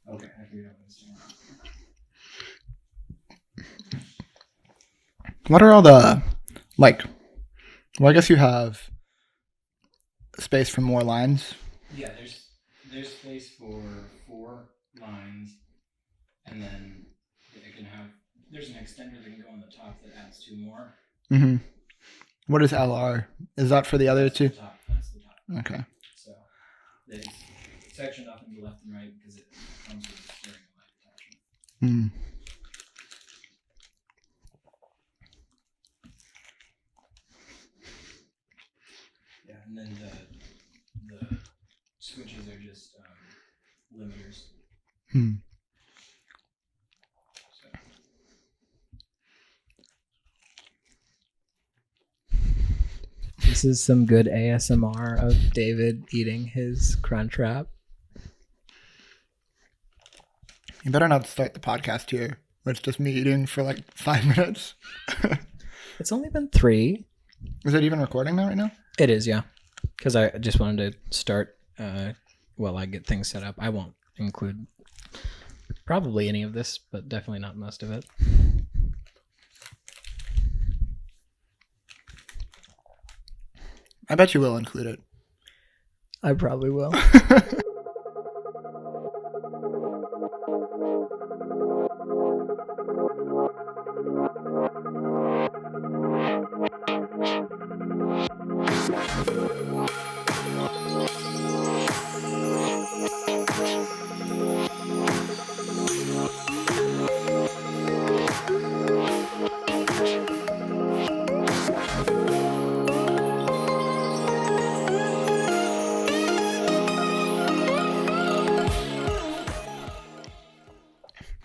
Okay, I figured out what it's doing. What are all the, like, well, I guess you have space for more lines. Yeah, there's space for 4 lines, and then it can have. There's an extender that can go on the top that adds 2 more. Mm-hmm. What is LR? Is that for the other two? That's the top. Okay. So it's sectioned off into left and right because it comes with a steering light attachment. Hmm. Yeah, and then the switches are just limiters. Hmm. So. This is some good ASMR of David eating his crunch wrap. You better not start the podcast here, where it's just me eating for like 5 minutes. It's only been 3. Is it even recording now right now? It is, yeah. Because I just wanted to start while I get things set up. I won't include probably any of this, but definitely not most of it. I bet you will include it. I probably will.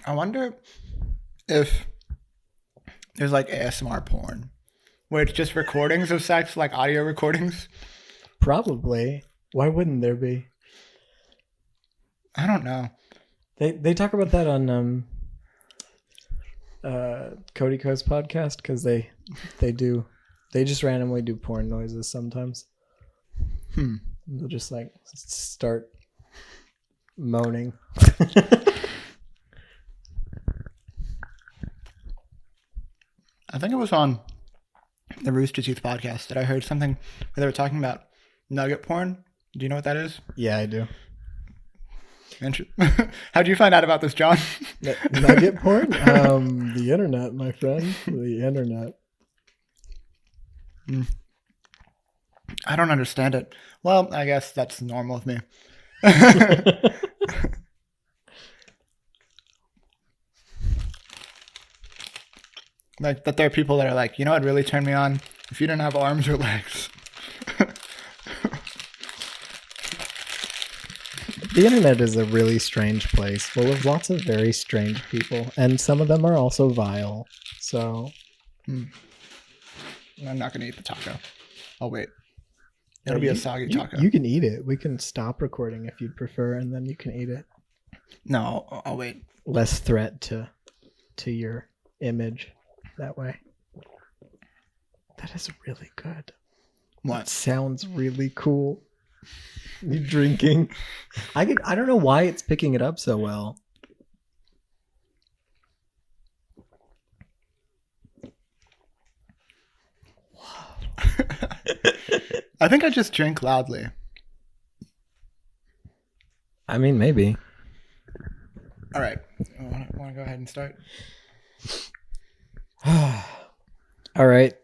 I wonder if there's like ASMR porn, where it's just recordings of sex, like audio recordings. Probably. Why wouldn't there be? I don't know. They talk about that on Cody Co's podcast because they just randomly do porn noises sometimes. They'll just like start moaning. I think it was on the Rooster Teeth podcast that I heard something where they were talking about nugget porn. Do you know what that is? Yeah, I do. How'd you find out about this, John? Nugget porn? The internet, my friend. The internet. I don't understand it. Well, I guess that's normal with me. Like that there are people that are like, you know what really turned me on? If you didn't have arms or legs. The internet is a really strange place, full of lots of very strange people, and some of them are also vile. So, I'm not gonna eat the taco. I'll wait. It'll be a soggy taco. You can eat it. We can stop recording if you'd prefer, and then you can eat it. No, I'll wait. Less threat to your image that way. That is really good. What? That sounds really cool. You drinking? I don't know why it's picking it up so well. I think I just drink loudly. I mean, maybe. All right. Want to go ahead and start? All right.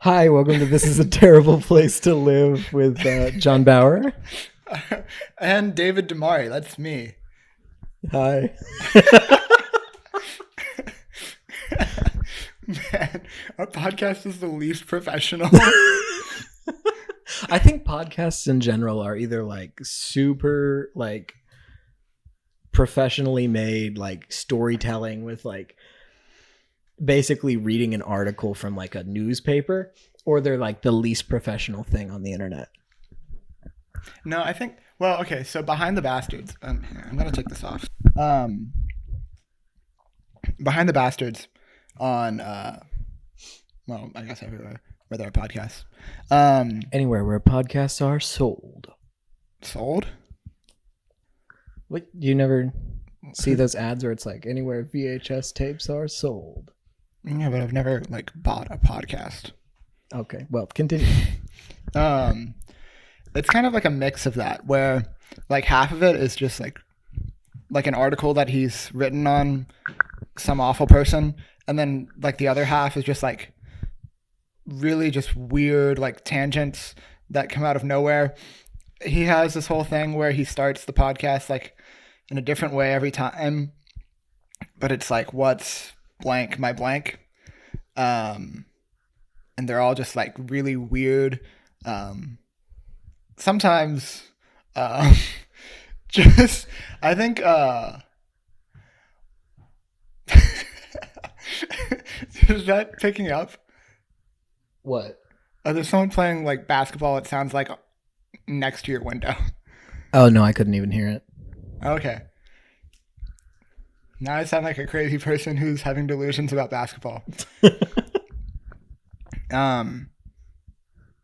Hi, welcome to This is a Terrible Place to Live with John Bauer. And David Damari. That's me. Hi. Man, our podcast is the least professional. I think podcasts in general are either like super like professionally made, like storytelling with like basically reading an article from like a newspaper, or they're like the least professional thing on the internet. No, I think, well, okay, so Behind the Bastards. Here, I'm going to take this off. Behind the Bastards on, well, I guess everywhere where there are podcasts. Anywhere where podcasts are sold. Sold? What, you never see those ads where it's like anywhere VHS tapes are sold? Yeah, but I've never like bought a podcast. Okay, well, continue. It's kind of like a mix of that, where like half of it is just like an article that he's written on some awful person, and then like the other half is just like really just weird like tangents that come out of nowhere. He has this whole thing where he starts the podcast like in a different way every time, but it's like, what's blank my blank, and they're all just like really weird, sometimes just I think is that picking up? What? There's someone playing like basketball, it sounds like, next to your window. Oh, no, I couldn't even hear it. Okay. Now I sound like a crazy person who's having delusions about basketball.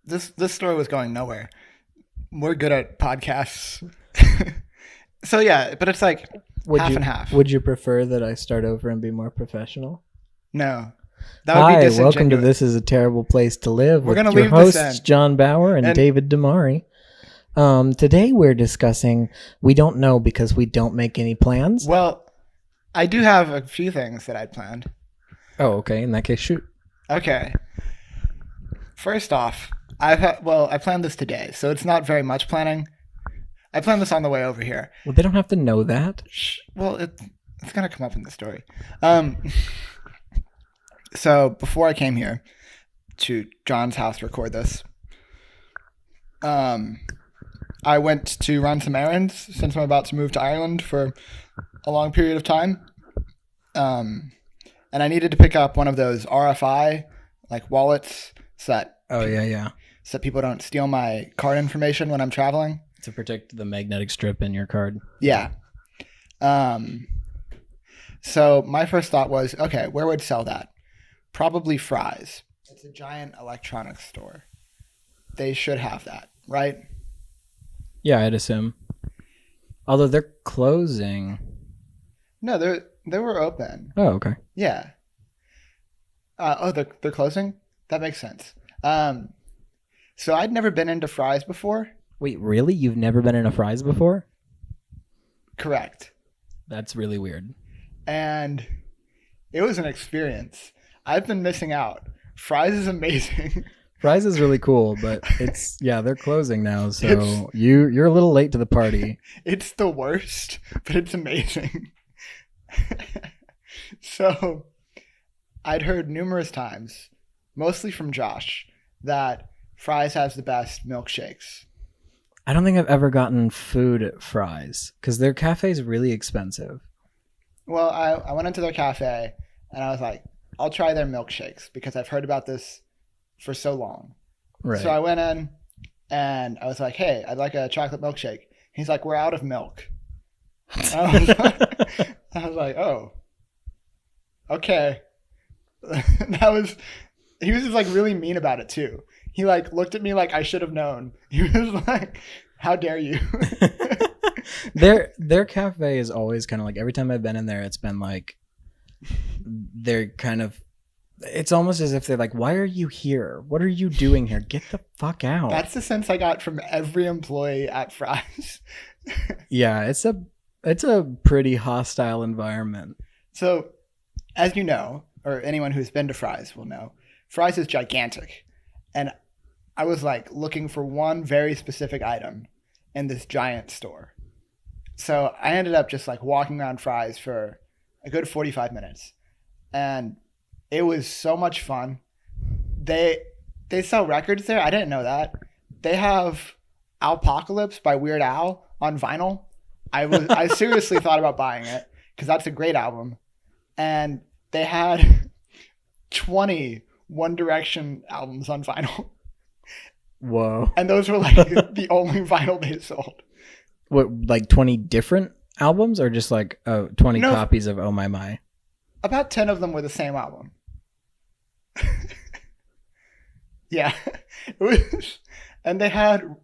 This story was going nowhere. We're good at podcasts. So yeah, but it's like half and half. Would you prefer that I start over and be more professional? No. That would be Hi, welcome to disingenuous. This Is a Terrible Place to Live. We're with gonna your leave this hosts, in. John Bauer and David Damari. Today we're discussing We Don't Know Because We Don't Make Any Plans. Well, I do have a few things that I'd planned. Oh, okay. In that case, shoot. Okay. First off, I planned this today, so it's not very much planning. I planned this on the way over here. Well, they don't have to know that. Well, it's gonna come up in the story. So before I came here to John's house to record this, I went to run some errands since I'm about to move to Ireland for a long period of time. And I needed to pick up one of those RFI like wallets so that people don't steal my card information when I'm traveling. To protect the magnetic strip in your card. Yeah. So my first thought was, okay, where would sell that? Probably Fry's. It's a giant electronics store. They should have that, right? Yeah, I'd assume. Although they're closing. No, they were open. Oh, okay. Yeah. They're closing? That makes sense. So I'd never been into Fry's before. Wait, really? You've never been in a Fry's before? Correct. That's really weird. And it was an experience. I've been missing out. Fry's is amazing. Fry's is really cool, but they're closing now, so you're a little late to the party. It's the worst, but it's amazing. So I'd heard numerous times, mostly from Josh, that Fry's has the best milkshakes. I don't think I've ever gotten food at Fry's because their cafe is really expensive. Well, I went into their cafe and I was like, I'll try their milkshakes because I've heard about this for so long. Right. So I went in and I was like, hey, I'd like a chocolate milkshake. He's like, we're out of milk. I was like, oh, okay. He was just like really mean about it too. He like looked at me like I should have known. He was like, how dare you? Their cafe is always kind of like, every time I've been in there, it's been like, they're kind of, it's almost as if they're like, why are you here? What are you doing here? Get the fuck out. That's the sense I got from every employee at Fry's. Yeah, it's a pretty hostile environment. So, as you know, or anyone who's been to Fry's will know, Fry's is gigantic. And I was like looking for one very specific item in this giant store. So I ended up just like walking around Fry's for a good 45 minutes. And it was so much fun. They sell records there. I didn't know that. They have Alpocalypse by Weird Al on vinyl. I seriously thought about buying it because that's a great album. And they had 20 One Direction albums on vinyl. Whoa. And those were like the only vinyl they sold. What, like 20 different albums or just like 20 copies of Oh My My? About 10 of them were the same album. Yeah. It was and they had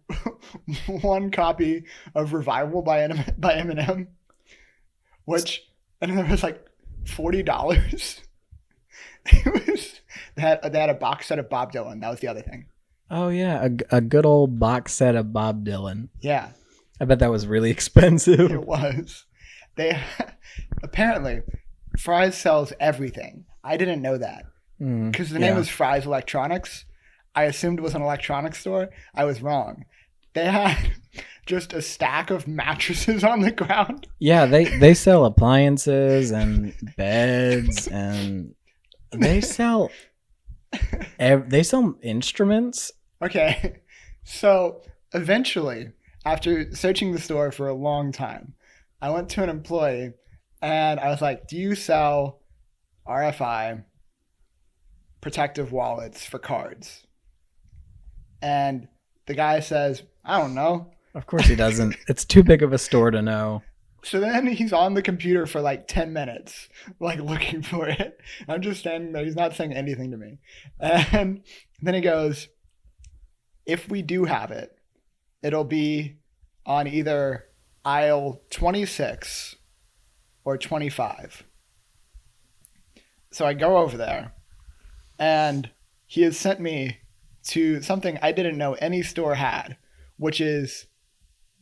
one copy of Revival by Eminem, and it was like $40. It was they had a box set of Bob Dylan. That was the other thing. Oh yeah, a good old box set of Bob Dylan. Yeah, I bet that was really expensive. it was. They apparently Fry's sells everything. I didn't know that because the name was Fry's Electronics. I assumed it was an electronics store. I was wrong. They had just a stack of mattresses on the ground. Yeah, they sell appliances and beds, and they sell instruments. Okay, so eventually, after searching the store for a long time, I went to an employee and I was like, "Do you sell RFI protective wallets for cards?" And the guy says, "I don't know." Of course he doesn't. It's too big of a store to know. So then he's on the computer for like 10 minutes, like looking for it. I'm just standing there. He's not saying anything to me. And then he goes, "If we do have it, it'll be on either aisle 26 or 25. So I go over there, and he has sent me to something I didn't know any store had, which is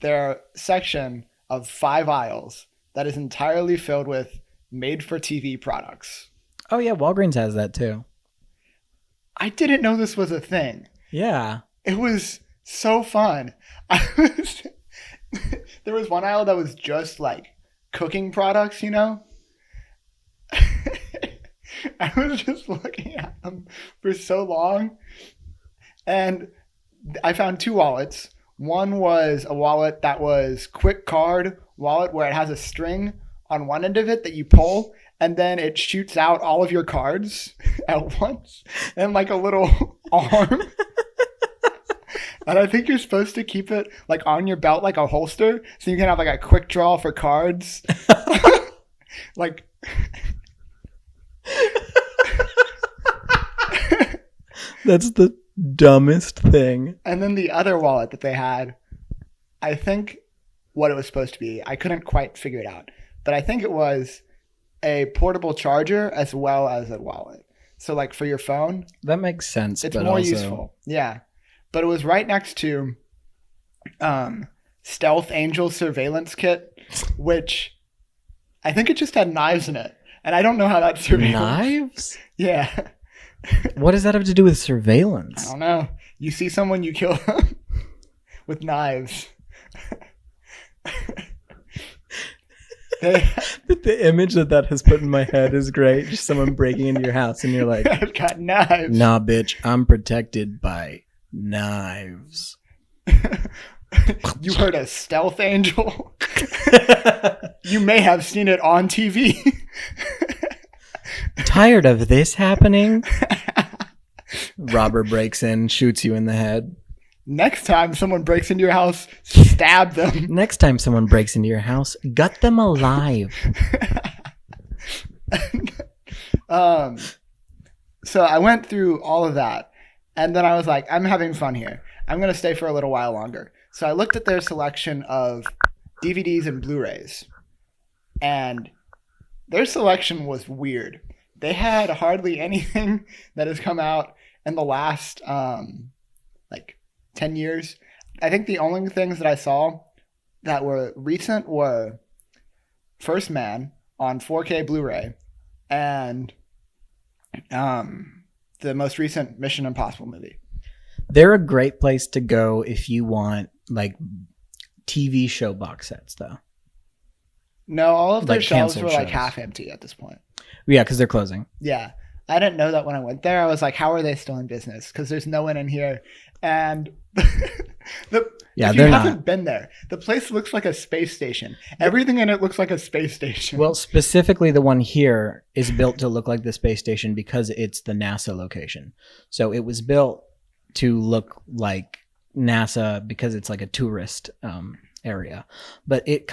their section of 5 aisles that is entirely filled with made-for-TV products. Oh yeah, Walgreens has that too. I didn't know this was a thing. Yeah. It was so fun. There was one aisle that was just like cooking products, you know? I was just looking at them for so long. And I found 2 wallets. One was a wallet that was quick card wallet where it has a string on one end of it that you pull, and then it shoots out all of your cards at once and like a little arm. And I think you're supposed to keep it like on your belt like a holster so you can have like a quick draw for cards. Like That's the dumbest thing. And then the other wallet that they had, I think what it was supposed to be, I couldn't quite figure it out, but I think it was a portable charger as well as a wallet. So like for your phone, That makes sense. it's but more also, useful. Yeah. But it was right next to Stealth Angel Surveillance Kit, which I think it just had knives in it. And I don't know how that's surveillance. Knives? Yeah. What does that have to do with surveillance? I don't know. You see someone, you kill them with knives. The image that has put in my head is great. Just someone breaking into your house and you're like, I've got knives. nah, bitch, I'm protected by knives. You heard a stealth angel? You may have seen it on TV. Tired of this happening? Robber breaks in, shoots you in the head. Next time someone breaks into your house, stab them. Next time someone breaks into your house, gut them alive. So I went through all of that, and then I was like, I'm having fun here. I'm going to stay for a little while longer. So I looked at their selection of DVDs and Blu-rays, and their selection was weird. They had hardly anything that has come out in the last, 10 years. I think the only things that I saw that were recent were First Man on 4K Blu-ray and the most recent Mission Impossible movie. They're a great place to go if you want like TV show box sets, though. No, all of their Like shelves canceled were like shows. half empty at this point. Yeah, because they're closing. Yeah. I didn't know that when I went there. I was like, how are they still in business? Because there's no one in here. And if you they're haven't not. been there, the place looks like a space station. Everything in it looks like a space station. Well, specifically the one here is built to look like the space station because it's the NASA location. So it was built to look like NASA because it's like a tourist area. But it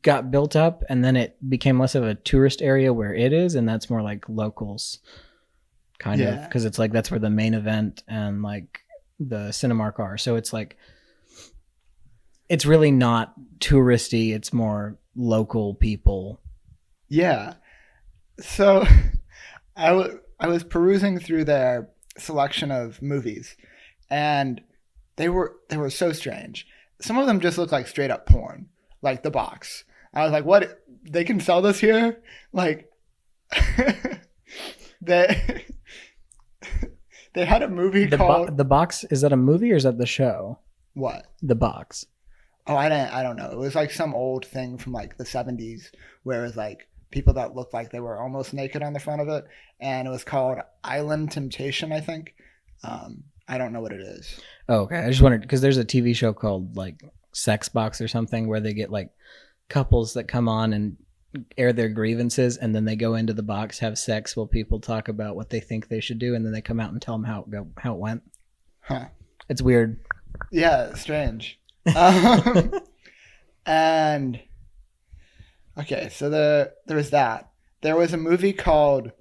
got built up and then it became less of a tourist area where it is, and that's more like locals kind of, because it's like that's where the main event and like the Cinemark are. So it's like, it's really not touristy. It's more local people. Yeah. So I was perusing through their selection of movies, and they were so strange. Some of them just look like straight up porn, like The Box. I was like, what? They can sell this here? Like, they they had a movie called The Box. Is that a movie or is that the show? what? The Box. Oh, I don't know. It was like some old thing from like the 70s where it was like people that looked like they were almost naked on the front of it, and it was called Island Temptation, I think. I don't know what it is. Oh, okay. I just wondered because there's a TV show called like Sex Box or something where they get like couples that come on and air their grievances, and then they go into the box, have sex while people talk about what they think they should do, and then they come out and tell them how it went. Huh. It's weird. Yeah, strange. And okay, so there was that. There was a movie called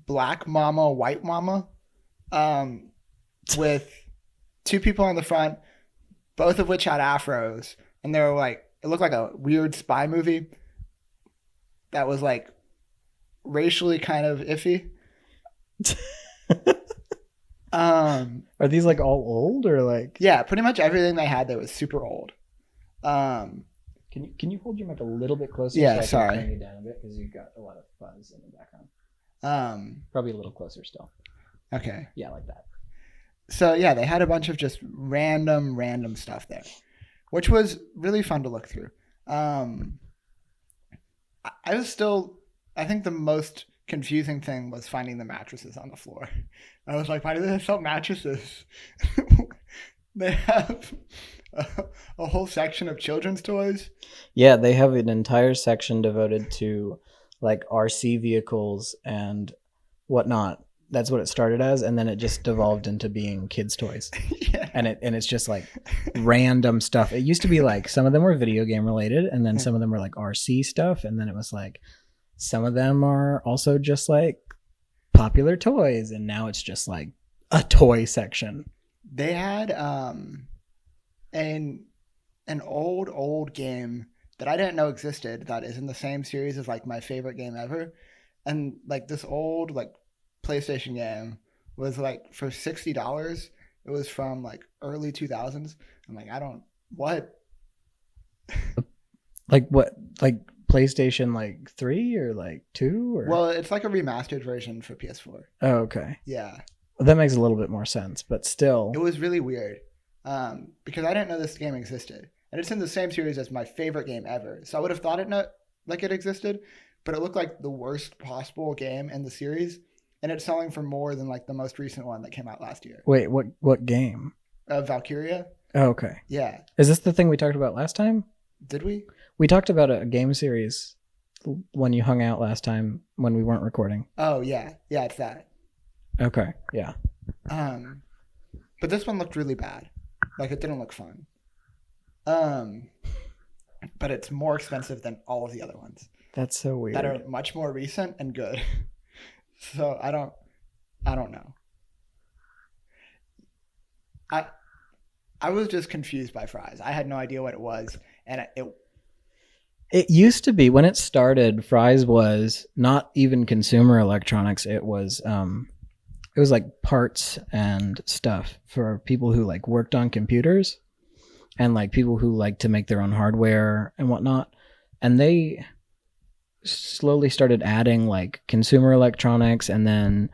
Black Mama, White Mama, with two people on the front, both of which had afros, and they were like, it looked like a weird spy movie that was like racially kind of iffy. Are these like all old or like? Yeah, pretty much everything they had there was super old. Can you hold your mic a little bit closer? Yeah, so I sorry. Can turn you down a bit because you've got a lot of fuzz in the background. Probably a little closer still. Okay. Yeah, like that. So yeah, they had a bunch of just random stuff there, which was really fun to look through. I think the most confusing thing was finding the mattresses on the floor. I was like, why do they sell mattresses? They have a whole section of children's toys. Yeah, they have an entire section devoted to like RC vehicles and whatnot. That's what it started as, and then it just devolved into being kids' toys. Yeah. And it's just like random stuff. It used to be like some of them were video game related, and then some of them were like RC stuff, and then it was like some of them are also just like popular toys, and now it's just like a toy section. They had an old game that I didn't know existed that is in the same series as like my favorite game ever, and like this old like PlayStation game was like for $60. It was from like early 2000s. I'm like, what? Like what? Like PlayStation like 3 or like 2 or? Well, it's like a remastered version for PS4. Oh, okay. Yeah. Well, that makes a little bit more sense, but still. It was really weird because I didn't know this game existed. And it's in the same series as my favorite game ever. So I would have thought it existed, but it looked like the worst possible game in the series. And it's selling for more than like the most recent one that came out last year. Wait, what game? Valkyria. Oh, okay. Yeah. Is this the thing we talked about last time? Did we? We talked about a game series when you hung out last time when we weren't recording. Oh yeah, yeah, it's that. Okay, yeah. But this one looked really bad. Like it didn't look fun. But it's more expensive than all of the other ones That's so weird. that are much more recent and good. So I don't know. I was just confused by Fry's. I had no idea what it was, and It used to be when it started, Fry's was not even consumer electronics. It was like parts and stuff for people who like worked on computers and like people who like to make their own hardware and whatnot. And they slowly started adding like consumer electronics and then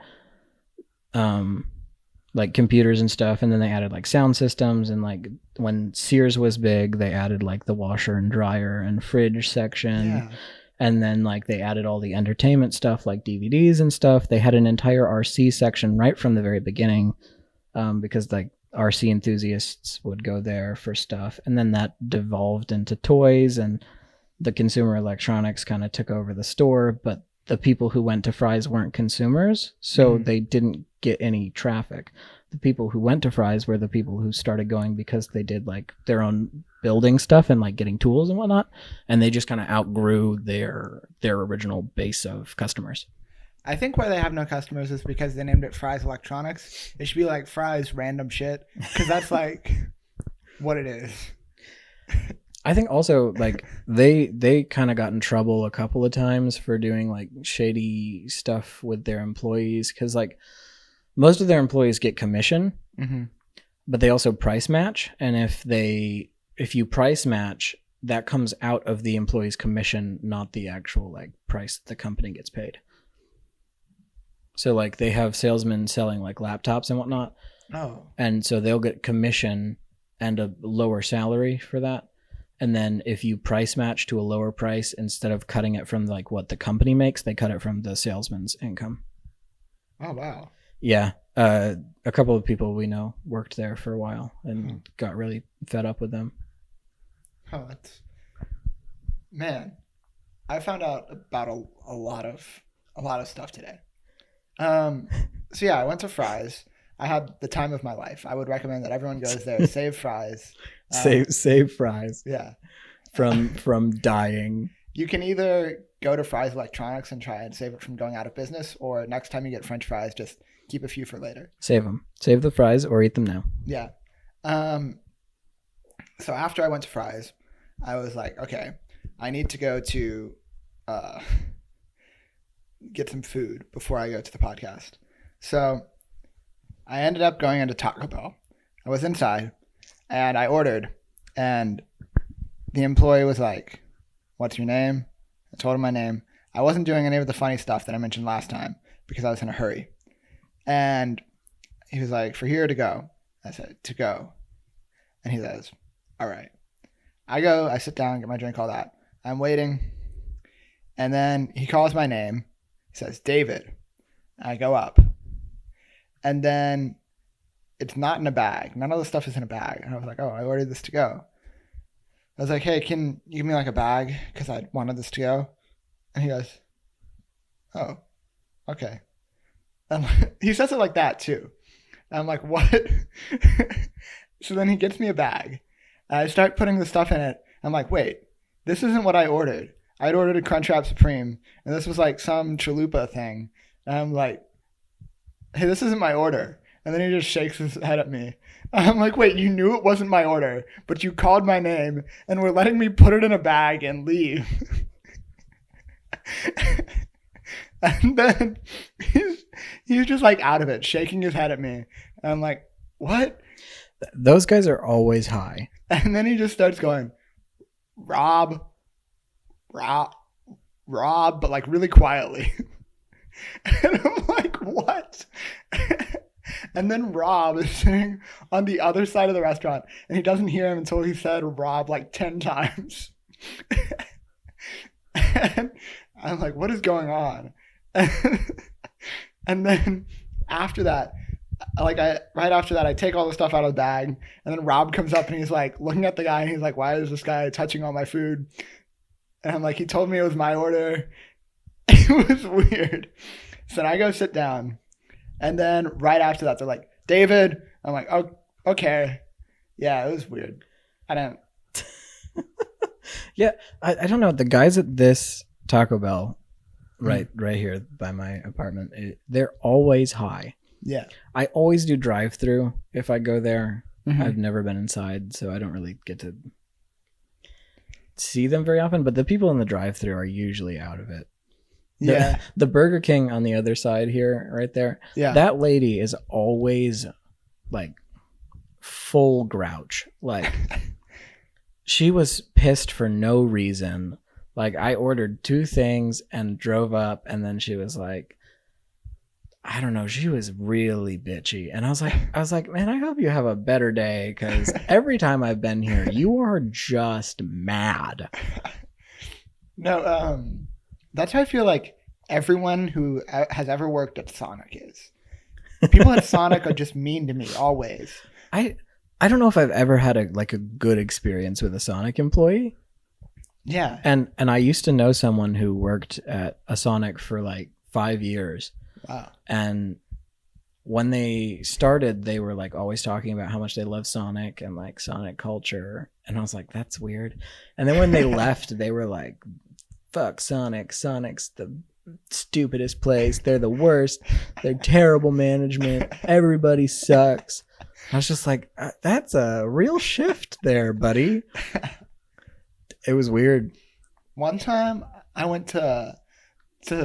like computers and stuff, and then they added like sound systems, and like when Sears was big they added like the washer and dryer and fridge section. yeah. And then like they added all the entertainment stuff like DVDs and stuff. They had an entire RC section right from the very beginning, because like RC enthusiasts would go there for stuff, and then that devolved into toys, and the consumer electronics kind of took over the store, but the people who went to Fry's weren't consumers, so they didn't get any traffic. The people who went to Fry's were the people who started going because they did like their own building stuff and like getting tools and whatnot, and they just kind of outgrew their original base of customers. I think why they have no customers is because they named it Fry's Electronics. It should be like Fry's Random Shit, because that's like what it is. I think also like they kind of got in trouble a couple of times for doing like shady stuff with their employees, because like most of their employees get commission, but they also price match, and if you price match, that comes out of the employee's commission, not the actual like price the company gets paid. So like they have salesmen selling like laptops and whatnot. Oh. And so they'll get commission and a lower salary for that. And then if you price match to a lower price, instead of cutting it from like what the company makes, they cut it from the salesman's income. Oh, wow. Yeah. A couple of people we know worked there for a while and got really fed up with them. Oh, that's... Man, I found out about a lot of stuff today. So yeah, I went to Fry's. I had the time of my life. I would recommend that everyone goes there. Save Fry's. Save Fry's. Yeah. From dying. You can either go to Fry's Electronics and try and save it from going out of business, or next time you get French fries, just keep a few for later. Save them. Save the fries or eat them now. Yeah. So after I went to Fry's, I was like, okay, I need to go to get some food before I go to the podcast. So I ended up going into Taco Bell. I was inside and I ordered, and the employee was like, "What's your name?" I told him my name. I wasn't doing any of the funny stuff that I mentioned last time because I was in a hurry. And he was like, "For here to go." I said, "To go." And he says, "All right." I go, I sit down, get my drink, all that. I'm waiting. And then he calls my name. He says, "David." I go up. And then it's not in a bag. None of the stuff is in a bag. And I was like, "Oh, I ordered this to go." I was like, "Hey, can you give me like a bag? Because I wanted this to go." And he goes, "Oh, okay." And he says it like that too. And I'm like, "What?" So then he gets me a bag. And I start putting the stuff in it. I'm like, "Wait, this isn't what I ordered. I'd ordered a Crunchwrap Supreme, and this was like some chalupa thing." And I'm like, "Hey, this isn't my order." And then he just shakes his head at me. I'm like, "Wait, you knew it wasn't my order, but you called my name and were letting me put it in a bag and leave." And then he's just like out of it, shaking his head at me. And I'm like, "What?" Those guys are always high. And then he just starts going, Rob, but like really quietly. And I'm like, "What?" And then Rob is sitting on the other side of the restaurant, and he doesn't hear him until he said Rob like 10 times. And I'm like, "What is going on?" And then after that, right after that, I take all the stuff out of the bag, and then Rob comes up and he's like looking at the guy, and he's like, "Why is this guy touching all my food?" And I'm like, "He told me it was my order." It was weird. So then I go sit down, and then right after that, they're like, "David." I'm like, "Oh, okay." Yeah, it was weird. I don't. Yeah, I don't know. The guys at this Taco Bell, right here by my apartment, they're always high. Yeah. I always do drive-through if I go there. Mm-hmm. I've never been inside, so I don't really get to see them very often. But the people in the drive-through are usually out of it. Yeah. The Burger King on the other side here, right there. Yeah. That lady is always like full grouch. Like she was pissed for no reason. Like I ordered 2 things and drove up, and then she was like, I don't know, she was really bitchy. And I was like, "Man, I hope you have a better day, because every time I've been here, you are just mad." No, that's how I feel like everyone who has ever worked at Sonic is. People at Sonic are just mean to me always. I don't know if I've ever had a good experience with a Sonic employee. Yeah. And I used to know someone who worked at a Sonic for like 5 years. Wow. And when they started, they were like always talking about how much they love Sonic and like Sonic culture. And I was like, that's weird. And then when they left, they were like, "Fuck Sonic. Sonic's the stupidest place. They're the worst. They're terrible management. Everybody sucks. I was just like, that's a real shift there, buddy. It was weird. One time I went to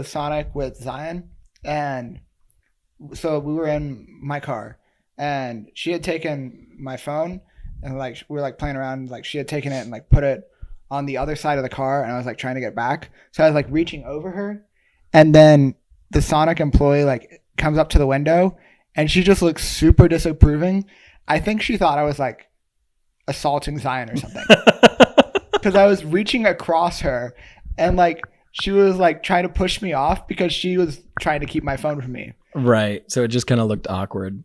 Sonic with Zion, and so we were in my car, and she had taken my phone, and like we were like playing around, like she had taken it and like put it on the other side of the car, and I was like trying to get back. So I was like reaching over her, and then the Sonic employee like comes up to the window, and she just looks super disapproving. I think she thought I was like assaulting Zion or something. Because I was reaching across her, and like she was like trying to push me off because she was trying to keep my phone from me. Right. So it just kind of looked awkward.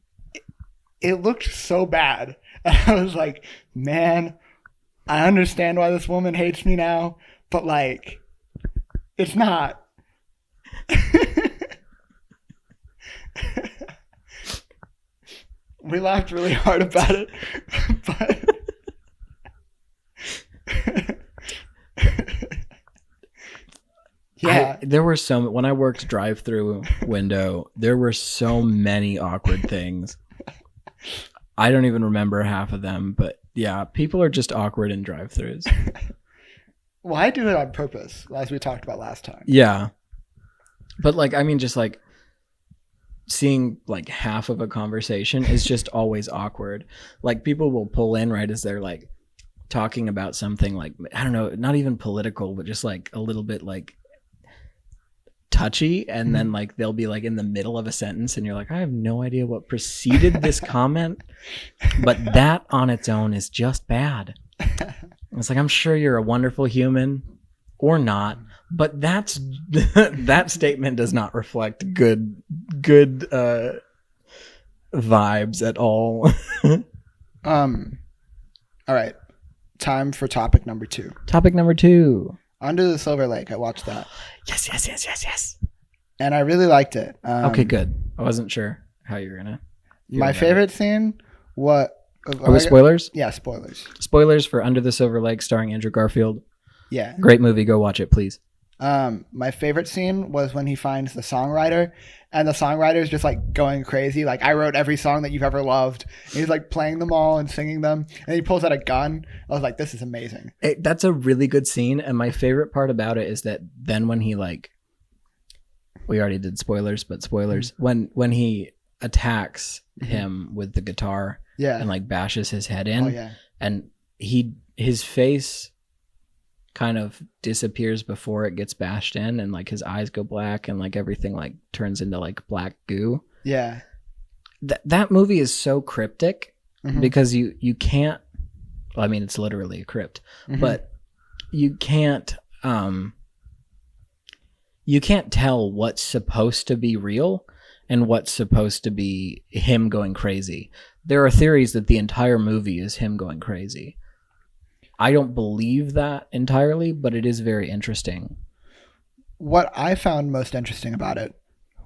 It looked so bad. And I was like, man, I understand why this woman hates me now, but like, it's not. We laughed really hard about it, but yeah. There were when I worked drive-through window, there were so many awkward things. I don't even remember half of them, but yeah, people are just awkward in drive-throughs. Well, I do it on purpose, as we talked about last time. Yeah. But like, I mean, just like seeing like half of a conversation is just always awkward. Like people will pull in right as they're like talking about something like, I don't know, not even political, but just like a little bit like touchy, and then like they'll be like in the middle of a sentence and you're like, I have no idea what preceded this comment, but that on its own is just bad. It's like, I'm sure you're a wonderful human or not, but that's that statement does not reflect good vibes at all. All right, time for topic number 2. Topic number 2. Under the Silver Lake. I watched that. Yes. And I really liked it. Okay, good. I wasn't sure how you were gonna. My favorite scene. What? Are we spoilers? Yeah, spoilers. Spoilers for Under the Silver Lake, starring Andrew Garfield. Yeah. Great movie. Go watch it, please. My favorite scene was when he finds the songwriter, and the songwriter is just like going crazy. Like, I wrote every song that you've ever loved. And he's like playing them all and singing them. And he pulls out a gun. I was like, this is amazing. That's a really good scene. And my favorite part about it is that then when he like, we already did spoilers, but spoilers, when he attacks him with the guitar, yeah, and like bashes his head in, oh, yeah, and his face kind of disappears before it gets bashed in, and like his eyes go black and like everything like turns into like black goo. Yeah. That movie is so cryptic because you can't, well, I mean, it's literally a crypt, but you can't tell what's supposed to be real and what's supposed to be him going crazy. There are theories that the entire movie is him going crazy. I don't believe that entirely, but it is very interesting. What I found most interesting about it,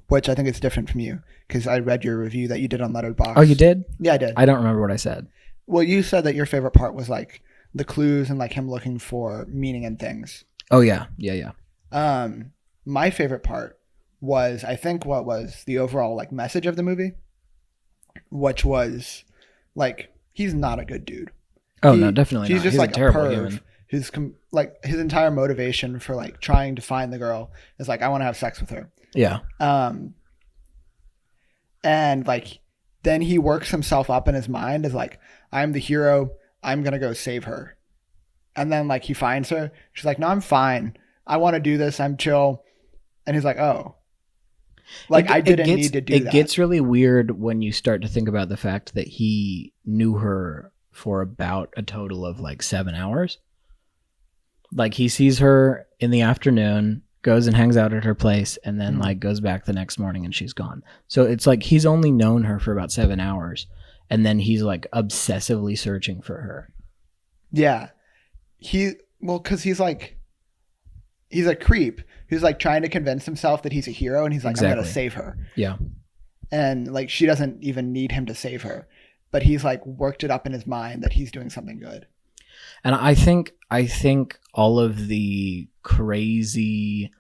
which I think is different from you, because I read your review that you did on Letterboxd. Oh, you did? Yeah, I did. I don't remember what I said. Well, you said that your favorite part was like the clues and like him looking for meaning in things. Oh, yeah. My favorite part was, I think, what was the overall like message of the movie, which was like, he's not a good dude. Oh, no, definitely he's not. Just He's like a terrible perv. human. His entire motivation for like trying to find the girl is like, I want to have sex with her. Yeah. And like then he works himself up in his mind as like, I'm the hero, I'm gonna go save her. And then like he finds her, she's like, no, I'm fine, I want to do this, I'm chill. And he's like, oh, like I didn't need to do that. It gets really weird when you start to think about the fact that he knew her for about a total of like 7 hours. Like he sees her in the afternoon, goes and hangs out at her place, and then like goes back the next morning and she's gone. So it's like he's only known her for about 7 hours, and then he's like obsessively searching for her. Yeah. Because he's a creep who's like trying to convince himself that he's a hero, and he's like, exactly. I'm gonna save her. Yeah. And like she doesn't even need him to save her, but he's like worked it up in his mind that he's doing something good. And I think all of the crazy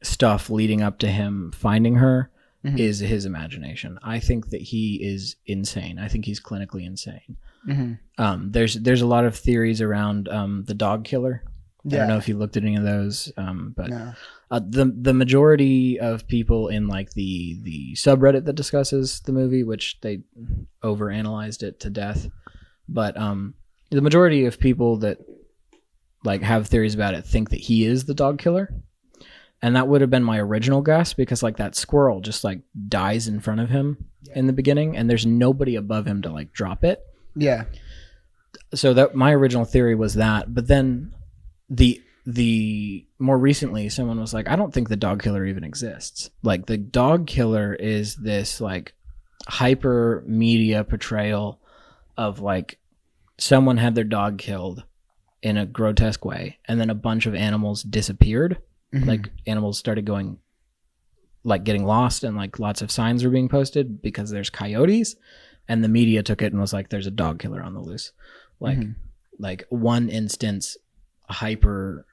stuff leading up to him finding her Mhm. is his imagination. I think that he is insane. I think he's clinically insane. Mhm. There's a lot of theories around the dog killer. I don't know Yeah. if you looked at any of those, but No. the majority of people in like the subreddit that discusses the movie, which they overanalyzed it to death, but the majority of people that like have theories about it think that he is the dog killer. And that would have been my original guess, because like that squirrel just like dies in front of him in the beginning, and there's nobody above him to like drop it. Yeah. So that my original theory was that, but then the more recently someone was like, I don't think the dog killer even exists. Like the dog killer is this like hyper media portrayal of like someone had their dog killed in a grotesque way, and then a bunch of animals disappeared. Mhm. Like animals started going, like getting lost, and like lots of signs were being posted because there's coyotes, and the media took it and was like, there's a dog killer on the loose. Like, Mhm. like one instance hyper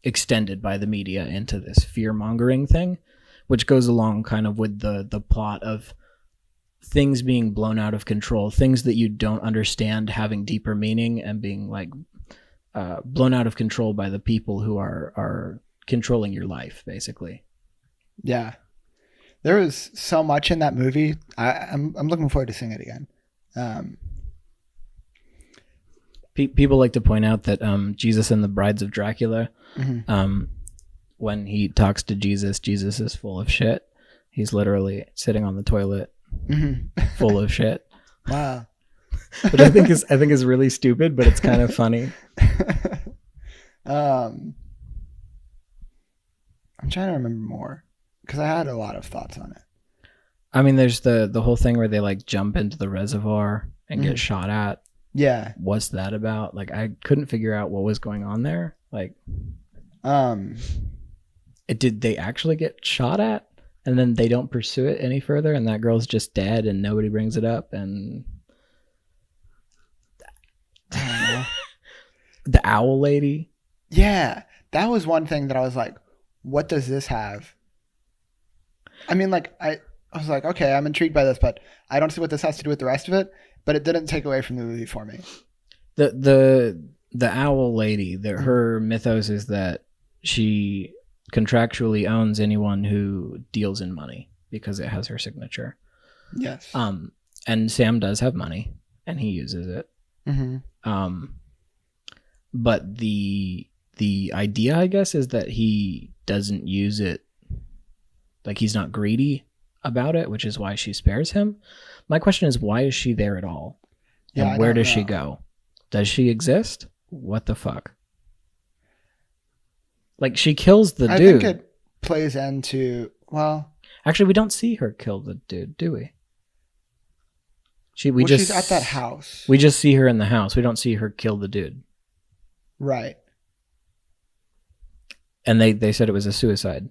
extended by the media into this fear mongering thing, which goes along kind of with the plot of things being blown out of control, things that you don't understand having deeper meaning and being like blown out of control by the people who are controlling your life, basically. Yeah. There was so much in that movie. I'm looking forward to seeing it again. People like to point out that Jesus and the Brides of Dracula, Mhm. when he talks to Jesus, Jesus is full of shit. He's literally sitting on the toilet Mhm. full of shit, Wow. which I think is really stupid, but it's kind of funny. I'm trying to remember more because I had a lot of thoughts on it. I mean, there's the whole thing where they like jump into the reservoir and get Mhm. shot at. Yeah. What's that about? Like, I couldn't figure out what was going on there. Like, did they actually get shot at, and then they don't pursue it any further, and that girl's just dead, and nobody brings it up, and I don't know. the owl lady. Yeah, that was one thing that I was like, what does this have? I mean, like, I was like, okay, I'm intrigued by this, but I don't see what this has to do with the rest of it. But it didn't take away from the movie for me. The owl lady, her mythos is that she contractually owns anyone who deals in money because it has her signature. Yes. And Sam does have money, and he uses it. Mm-hmm. But the idea, I guess, is that he doesn't use it, like he's not greedy about it, which is why she spares him. My question is, why is she there at all? Yeah, and where does she know. go? Does she exist? What the fuck? Like, she kills the I dude. think it plays into, well, actually, we don't see her kill the dude, do we? she's at that house. We just see her in the house. We don't see her kill the dude. Right. And they said it was a suicide.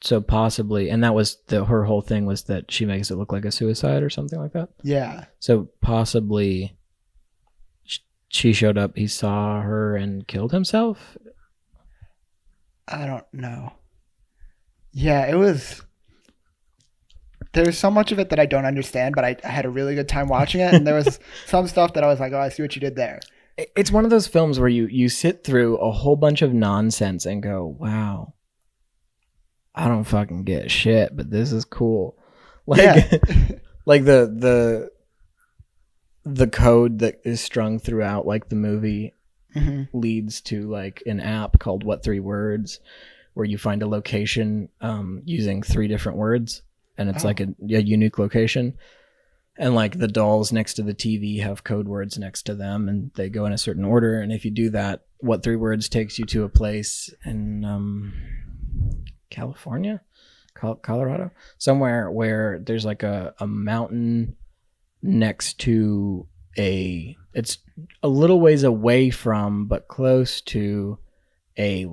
So possibly, and that was her whole thing, was that she makes it look like a suicide or something like that. Yeah. So possibly she showed up, he saw her and killed himself. I don't know. Yeah, it was. There's so much of it that I don't understand, but I had a really good time watching it. And there was some stuff that I was like, oh, I see what you did there. It's one of those films where you sit through a whole bunch of nonsense and go, wow, I don't fucking get shit, but this is cool. Like, Yeah. like the code that is strung throughout like the movie Mm-hmm. leads to like an app called What 3 Words, where you find a location using 3 different words, and it's like a unique location. And like the dolls next to the TV have code words next to them, and they go in a certain order. And if you do that, What 3 Words takes you to a place in California, Colorado, somewhere where there's like a mountain next to it's a little ways away from, but close to a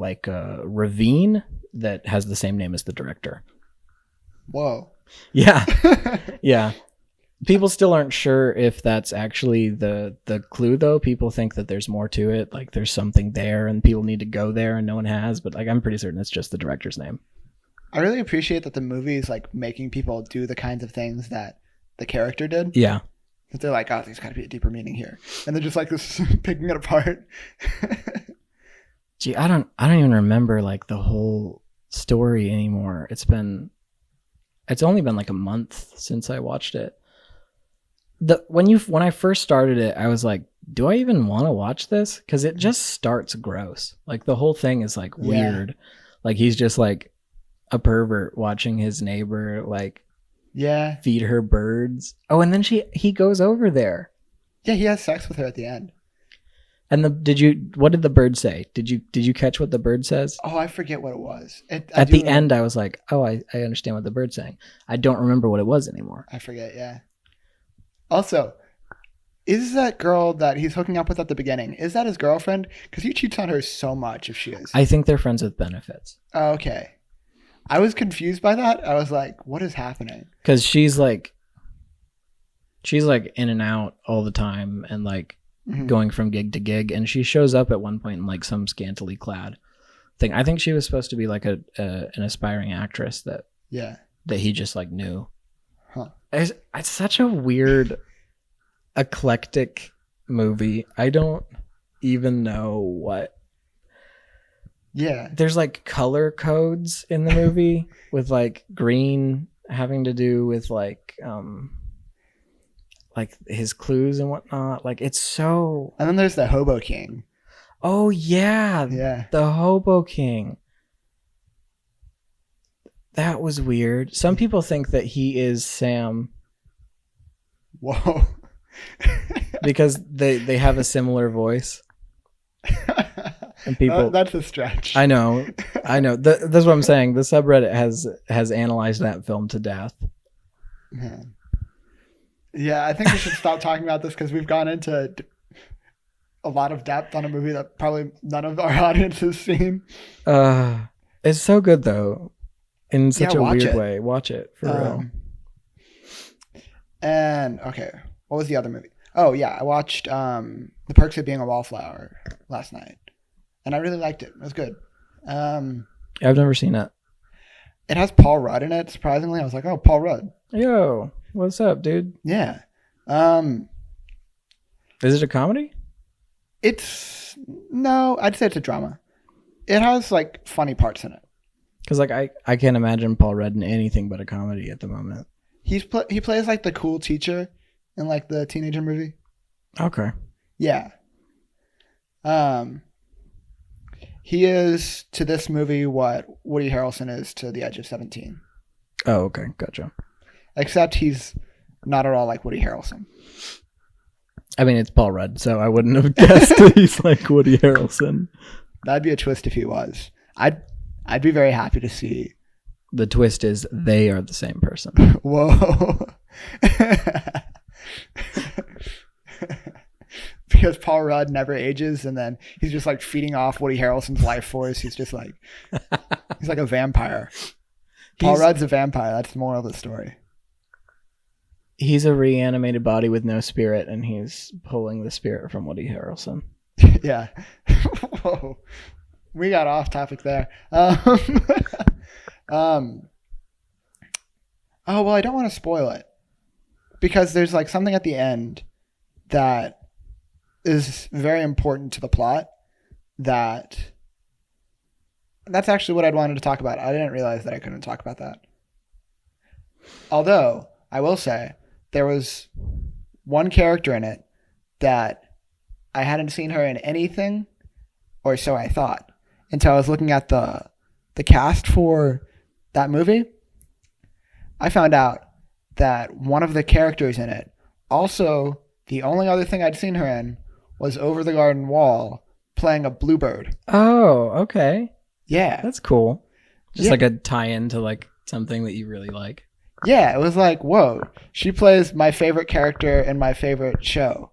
ravine that has the same name as the director. Whoa. Yeah. Yeah. People still aren't sure if that's actually the clue, though. People think that there's more to it, like there's something there and people need to go there and no one has, but like I'm pretty certain it's just the director's name. I really appreciate that the movie is like making people do the kinds of things that the character did. Yeah. That they're like, oh, there's got to be a deeper meaning here, and they're just like this picking it apart. Gee, I don't even remember like the whole story anymore. It's only been like a month since I watched it. When I first started it, I was like, do I even want to watch this? Because it just starts gross. Like the whole thing is like weird. Like he's just like a pervert watching his neighbor like feed her birds. Oh, and then he goes over there. Yeah, he has sex with her at the end. And what did the bird say? Did you catch what the bird says? Oh, I forget what it was. At the end, I was like, oh, I understand what the bird's saying. I don't remember what it was anymore. I forget, yeah. Also, is that girl that he's hooking up with at the beginning, is that his girlfriend? Because he cheats on her so much if she is. I think they're friends with benefits. Oh, okay. I was confused by that. I was like, what is happening? Because she's like in and out all the time and like going from gig to gig. And she shows up at one point in like some scantily clad thing. I think she was supposed to be like an aspiring actress that he just like knew. Huh. It's such a weird, eclectic movie. I don't even know what. Yeah. There's like color codes in the movie with like green having to do with like his clues and whatnot. Like it's so. And then there's the Hobo King. Oh yeah. Yeah. The Hobo King. That was weird. Some people think that he is Sam. Whoa. Because they have a similar voice. And people that's a stretch. I know. That's what I'm saying. The subreddit has analyzed that film to death. Man. Yeah, I think we should stop talking about this because we've gone into a lot of depth on a movie that probably none of our audience has seen. It's so good though. In such a weird it. way. Watch it for real. And okay, what was the other movie? Oh yeah, I watched The Perks of Being a Wallflower last night, and I really liked it. It was good. I've never seen it. It has Paul Rudd in it. Surprisingly, I was like, oh, Paul Rudd. Yo, what's up, dude? Yeah. Is it a comedy? No, I'd say it's a drama. It has like funny parts in it. Because like I can't imagine Paul Rudd in anything but a comedy at the moment. He plays like the cool teacher in like the teenager movie. Okay. Yeah. He is to this movie what Woody Harrelson is to The Edge of 17. Oh, okay, gotcha. Except he's not at all like Woody Harrelson. I mean, it's Paul Rudd, so I wouldn't have guessed that he's like Woody Harrelson. That'd be a twist if he was. I'd be very happy to see. The twist is they are the same person. Whoa. Because Paul Rudd never ages, and then he's just like feeding off Woody Harrelson's life force. He's just like, he's like a vampire. Paul Rudd's a vampire. That's the moral of the story. He's a reanimated body with no spirit, and he's pulling the spirit from Woody Harrelson. Yeah. Whoa. We got off topic there. Oh, well, I don't want to spoil it because there's like something at the end that is very important to the plot that's actually what I'd wanted to talk about. I didn't realize that I couldn't talk about that. Although, I will say, there was one character in it that I hadn't seen her in anything, or so I thought, until I was looking at the cast for that movie. I found out that one of the characters in it, also the only other thing I'd seen her in, was Over the Garden Wall playing a bluebird. Oh, okay. Yeah. That's cool. Just like a tie-in to like something that you really like. Yeah, it was like, whoa, she plays my favorite character in my favorite show.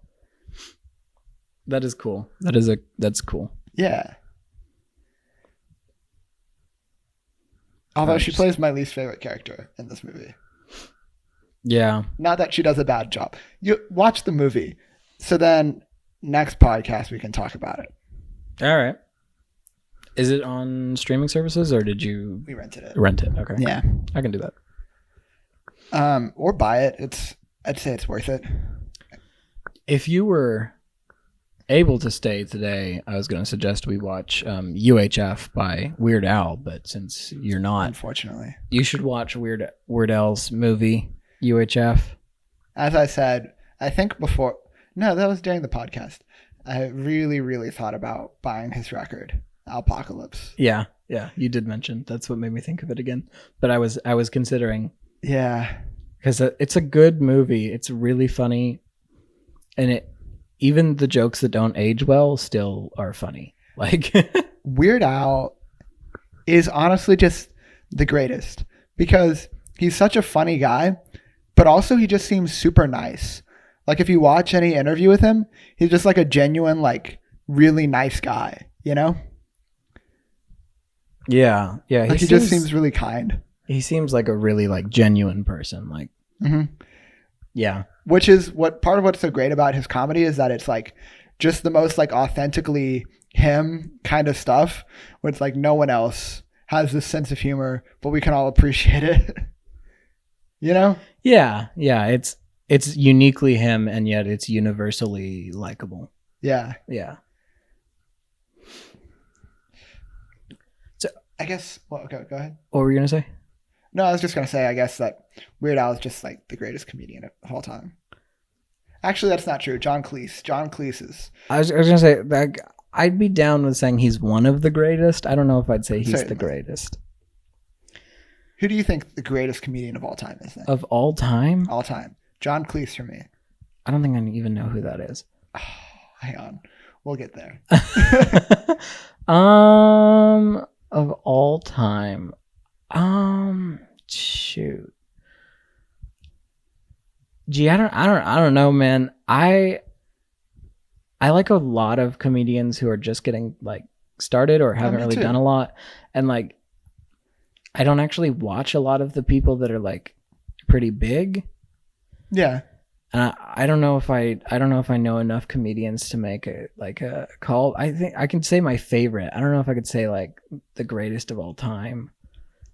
That is cool. That's cool. Yeah. Although she plays my least favorite character in this movie. Yeah. Not that she does a bad job. You watch the movie. So then next podcast we can talk about it. All right. Is it on streaming services or did you We rented it. rent it? Okay. Yeah. I can do that. Or buy it. I'd say it's worth it. If you were able to stay today, I was going to suggest we watch UHF by Weird Al, but since you're not, Unfortunately. you should watch Weird Al's movie UHF. As I said, I think before. No, that was during the podcast. I really, really thought about buying his record, Apocalypse. Yeah, you did mention. That's what made me think of it again. But I was considering. Yeah. Because it's a good movie. It's really funny, and even the jokes that don't age well still are funny. Like Weird Al is honestly just the greatest because he's such a funny guy, but also he just seems super nice. Like if you watch any interview with him, he's just like a genuine, like really nice guy, you know? Yeah. He just seems really kind. He seems like a really like genuine person. Like, yeah. Which is part of what's so great about his comedy is that it's like just the most like authentically him kind of stuff where it's like no one else has this sense of humor, but we can all appreciate it. You know? Yeah. It's uniquely him and yet it's universally likable. Yeah. Yeah. So I guess okay, go ahead. What were you gonna say? No, I was just gonna say I guess that Weird Al is just like the greatest comedian of all time. Actually, that's not true. John Cleese is. I was gonna say that I'd be down with saying he's one of the greatest. I don't know if I'd say he's the greatest. Who do you think the greatest comedian of all time is then? Of all time? All time. John Cleese for me. I don't think I even know who that is. Oh, hang on. We'll get there. Of all time. Shoot. Gee, I don't know, man. I like a lot of comedians who are just getting like started or haven't really done a lot, and like I don't actually watch a lot of the people that are like pretty big. Yeah. And I don't know if I know enough comedians to make a call. I think I can say my favorite. I don't know if I could say like the greatest of all time.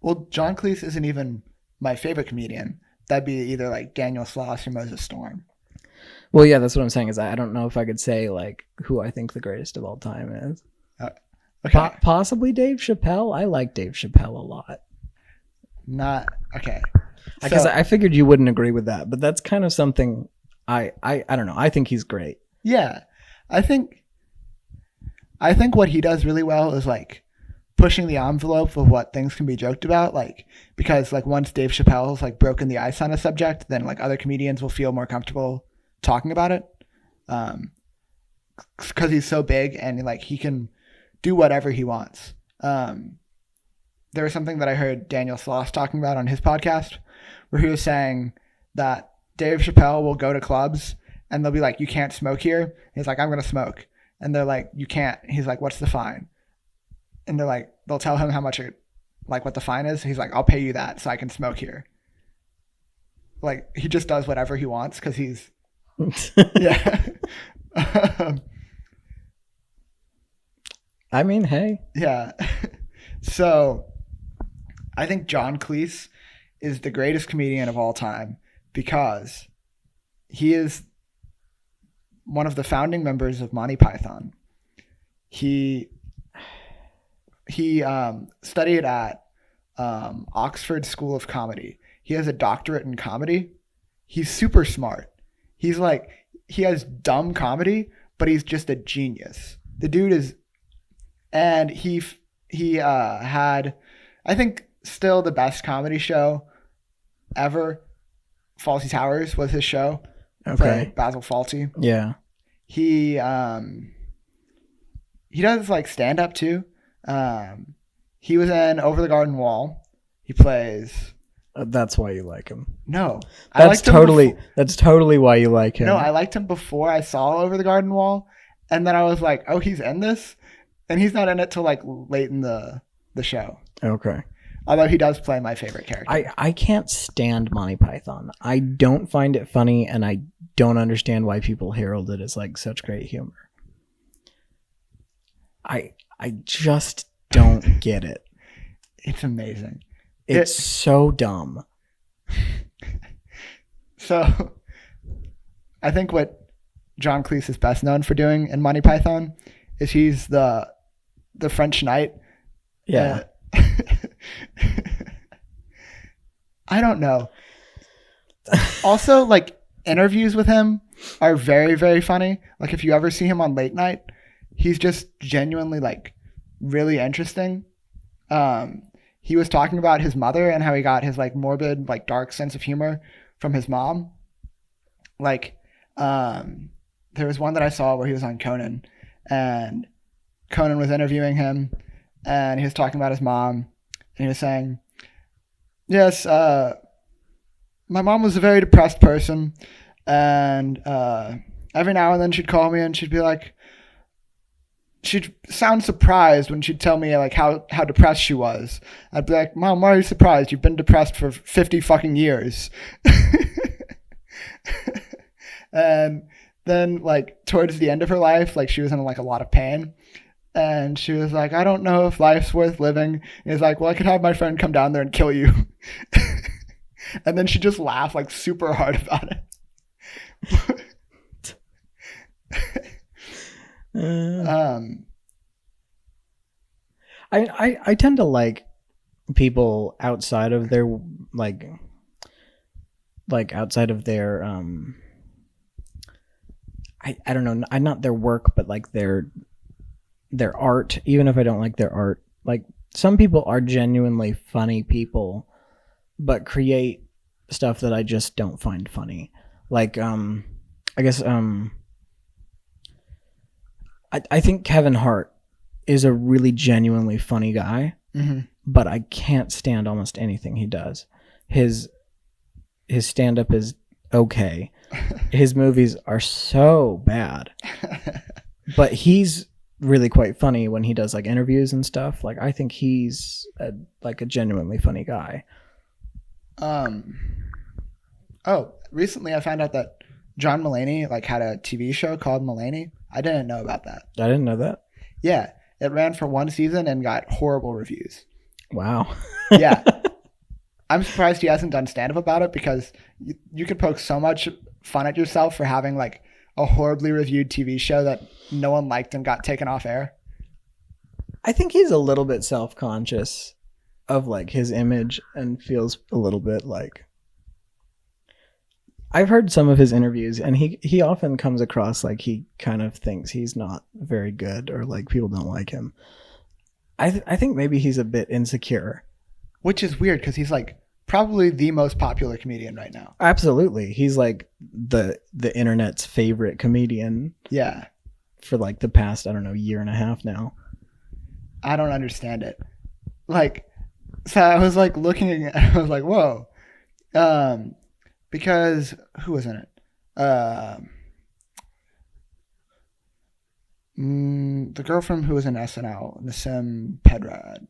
Well, John Cleese isn't even my favorite comedian. That'd be either like Daniel Sloss or Moses Storm. Well, yeah, that's what I'm saying. Is I don't know if I could say like who I think the greatest of all time is. Okay. Possibly Dave Chappelle. I like Dave Chappelle a lot. Not okay. Because I figured you wouldn't agree with that, but that's kind of something I don't know. I think he's great. Yeah, I think what he does really well is like pushing the envelope of what things can be joked about. Like because like once Dave Chappelle's like broken the ice on a subject, then like other comedians will feel more comfortable talking about it. Because he's so big and like he can do whatever he wants. There was something that I heard Daniel Sloss talking about on his podcast where he was saying that Dave Chappelle will go to clubs and they'll be like, you can't smoke here. He's like, I'm going to smoke. And they're like, you can't. He's like, what's the fine? And they're like, they'll tell him how much what the fine is. He's like, I'll pay you that so I can smoke here. Like he just does whatever he wants because he's, yeah. I mean, hey. Yeah. So I think John Cleese is the greatest comedian of all time because he is one of the founding members of Monty Python. He studied at Oxford School of Comedy. He has a doctorate in comedy. He's super smart. He's like, he has dumb comedy, but he's just a genius. The dude is, and he had, I think, still the best comedy show ever. Fawlty Towers was his show. Okay. Basil Fawlty. Yeah. He does like stand up too. He was in Over the Garden Wall. He plays. That's why you like him. No, that's totally why you like him. No, I liked him before I saw Over the Garden Wall, and then I was like, oh, he's in this, and he's not in it till like late in the show. Okay. Although he does play my favorite character. I can't stand Monty Python. I don't find it funny, and I don't understand why people herald it as like such great humor. I just don't get it. It's amazing. It's so dumb. So I think what John Cleese is best known for doing in Monty Python is he's the French knight. Yeah. I don't know. Also, like, interviews with him are very, very funny. Like, if you ever see him on late night, he's just genuinely, like, really interesting. He was talking about his mother and how he got his, like, morbid, like, dark sense of humor from his mom. Like, there was one that I saw where he was on Conan, and Conan was interviewing him, and he was talking about his mom, and he was saying, yes, my mom was a very depressed person, and every now and then she'd call me and she'd be like, she'd sound surprised when she'd tell me like how depressed she was. I'd be like, Mom, why are you surprised? You've been depressed for 50 fucking years. And then like towards the end of her life, like she was in like a lot of pain. And she was like, I don't know if life's worth living. And he's like, well, I could have my friend come down there and kill you. And then she just laughed like super hard about it. I tend to like people outside of their like outside of their I don't know, not their work, but like their art, even if I don't like their art. Like some people are genuinely funny people but create stuff that I just don't find funny. Like I guess I think Kevin Hart is a really genuinely funny guy, but I can't stand almost anything he does. His stand-up is okay. His movies are so bad. But he's really quite funny when he does like interviews and stuff. Like I think he's a genuinely funny guy. Recently I found out that John Mulaney like had a TV show called Mulaney. I didn't know about that. I didn't know that. Yeah, it ran for one season and got horrible reviews. Wow. Yeah. I'm surprised he hasn't done stand-up about it, because you could poke so much fun at yourself for having like a horribly reviewed TV show that no one liked and got taken off air. I think he's a little bit self-conscious of like his image and feels a little bit like, I've heard some of his interviews and he often comes across like he kind of thinks he's not very good or like people don't like him. I think maybe he's a bit insecure. Which is weird because he's like probably the most popular comedian right now. Absolutely. He's like the internet's favorite comedian. Yeah. For like the past, I don't know, year and a half now. I don't understand it. Like, so I was like looking at, I was like, whoa. Because who was in it? The girl from who was in SNL, Nassim Pedrad.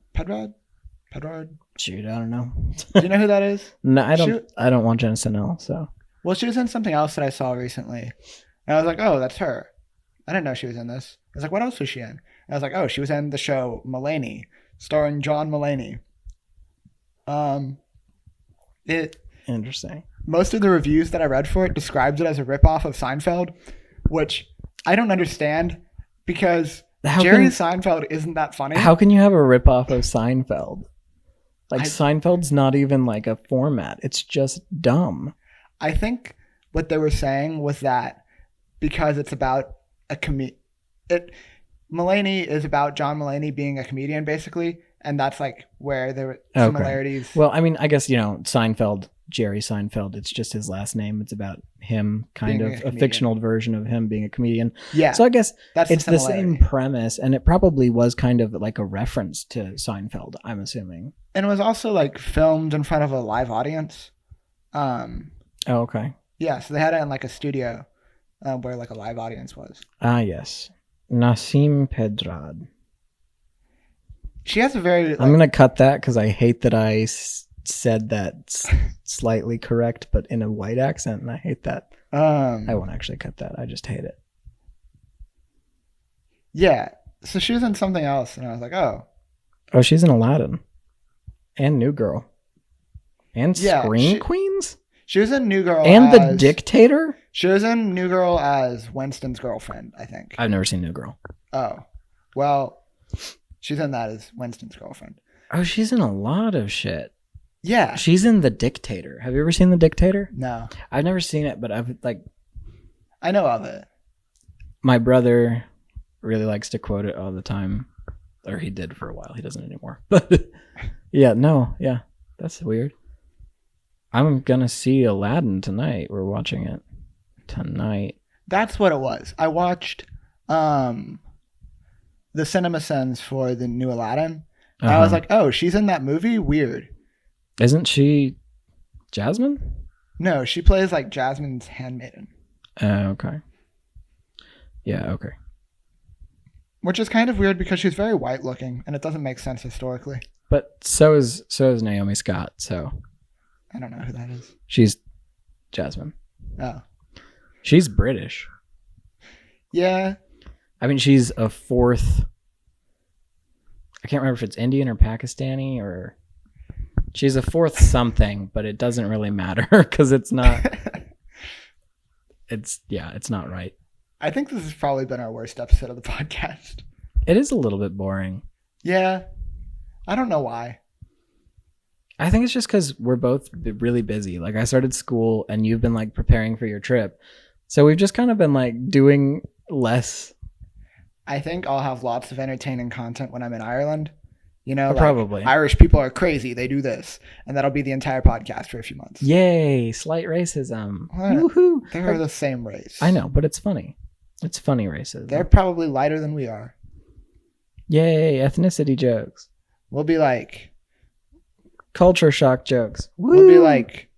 Shoot, I don't know. Do you know who that is? No, I don't. I don't watch SNL. So. Well, she was in something else that I saw recently, and I was like, "Oh, that's her." I didn't know she was in this. I was like, "What else was she in?" And I was like, "Oh, she was in the show Mulaney, starring John Mulaney." Interesting. Most of the reviews that I read for it describes it as a ripoff of Seinfeld, which I don't understand because Jerry Seinfeld isn't that funny. How can you have a ripoff of Seinfeld? Like Seinfeld's not even like a format. It's just dumb. I think what they were saying was that because it's about a Mulaney is about John Mulaney being a comedian basically, and that's like where there were similarities. Okay. Well, I mean, I guess, Seinfeld, Jerry Seinfeld, it's just his last name. It's about him, kind of a fictional version of him being a comedian. Yeah. So I guess it's the same premise, and it probably was kind of like a reference to Seinfeld, I'm assuming. And it was also like filmed in front of a live audience. Okay. Yeah, so they had it in like a studio where like a live audience was. Ah, yes. Nassim Pedrad. She has a very. I'm gonna cut that because I hate that I said that slightly correct, but in a white accent, and I hate that. I won't actually cut that. I just hate it. Yeah. So she was in something else, and I was like, oh. Oh, she's in Aladdin, and New Girl, and Scream Queens. She was in New Girl and The Dictator. She was in New Girl as Winston's girlfriend, I think. I've never seen New Girl. Oh, well, she's in that as Winston's girlfriend. Oh, she's in a lot of shit. Yeah. She's in The Dictator. Have you ever seen The Dictator? No. I've never seen it, but I know of it. My brother really likes to quote it all the time. Or he did for a while. He doesn't anymore. But yeah, that's weird. I'm gonna see Aladdin tonight. We're watching it tonight. That's what it was. I watched the cinema sins for the new Aladdin. I was like, oh, she's in that movie? Weird. Isn't she Jasmine? No, she plays like Jasmine's handmaiden. Okay. Yeah, okay. Which is kind of weird because she's very white looking and it doesn't make sense historically. But so is Naomi Scott, so I don't know who that is. She's Jasmine. Oh. She's British. Yeah. I mean, she's a fourth. I can't remember if it's Indian or Pakistani or. She's a fourth something, but it doesn't really matter because it's not. It's not right. I think this has probably been our worst episode of the podcast. It is a little bit boring. Yeah. I don't know why. I think it's just because we're both really busy. Like I started school and you've been like preparing for your trip. So we've just kind of been like doing less. I think I'll have lots of entertaining content when I'm in Ireland. You know, probably. Irish people are crazy. They do this. And that'll be the entire podcast for a few months. Yay. Slight racism. Woohoo. They're the same race. I know, but it's funny. It's funny racism. They're probably lighter than we are. Yay. Ethnicity jokes. We'll be like. Culture shock jokes. Woo! We'll be like,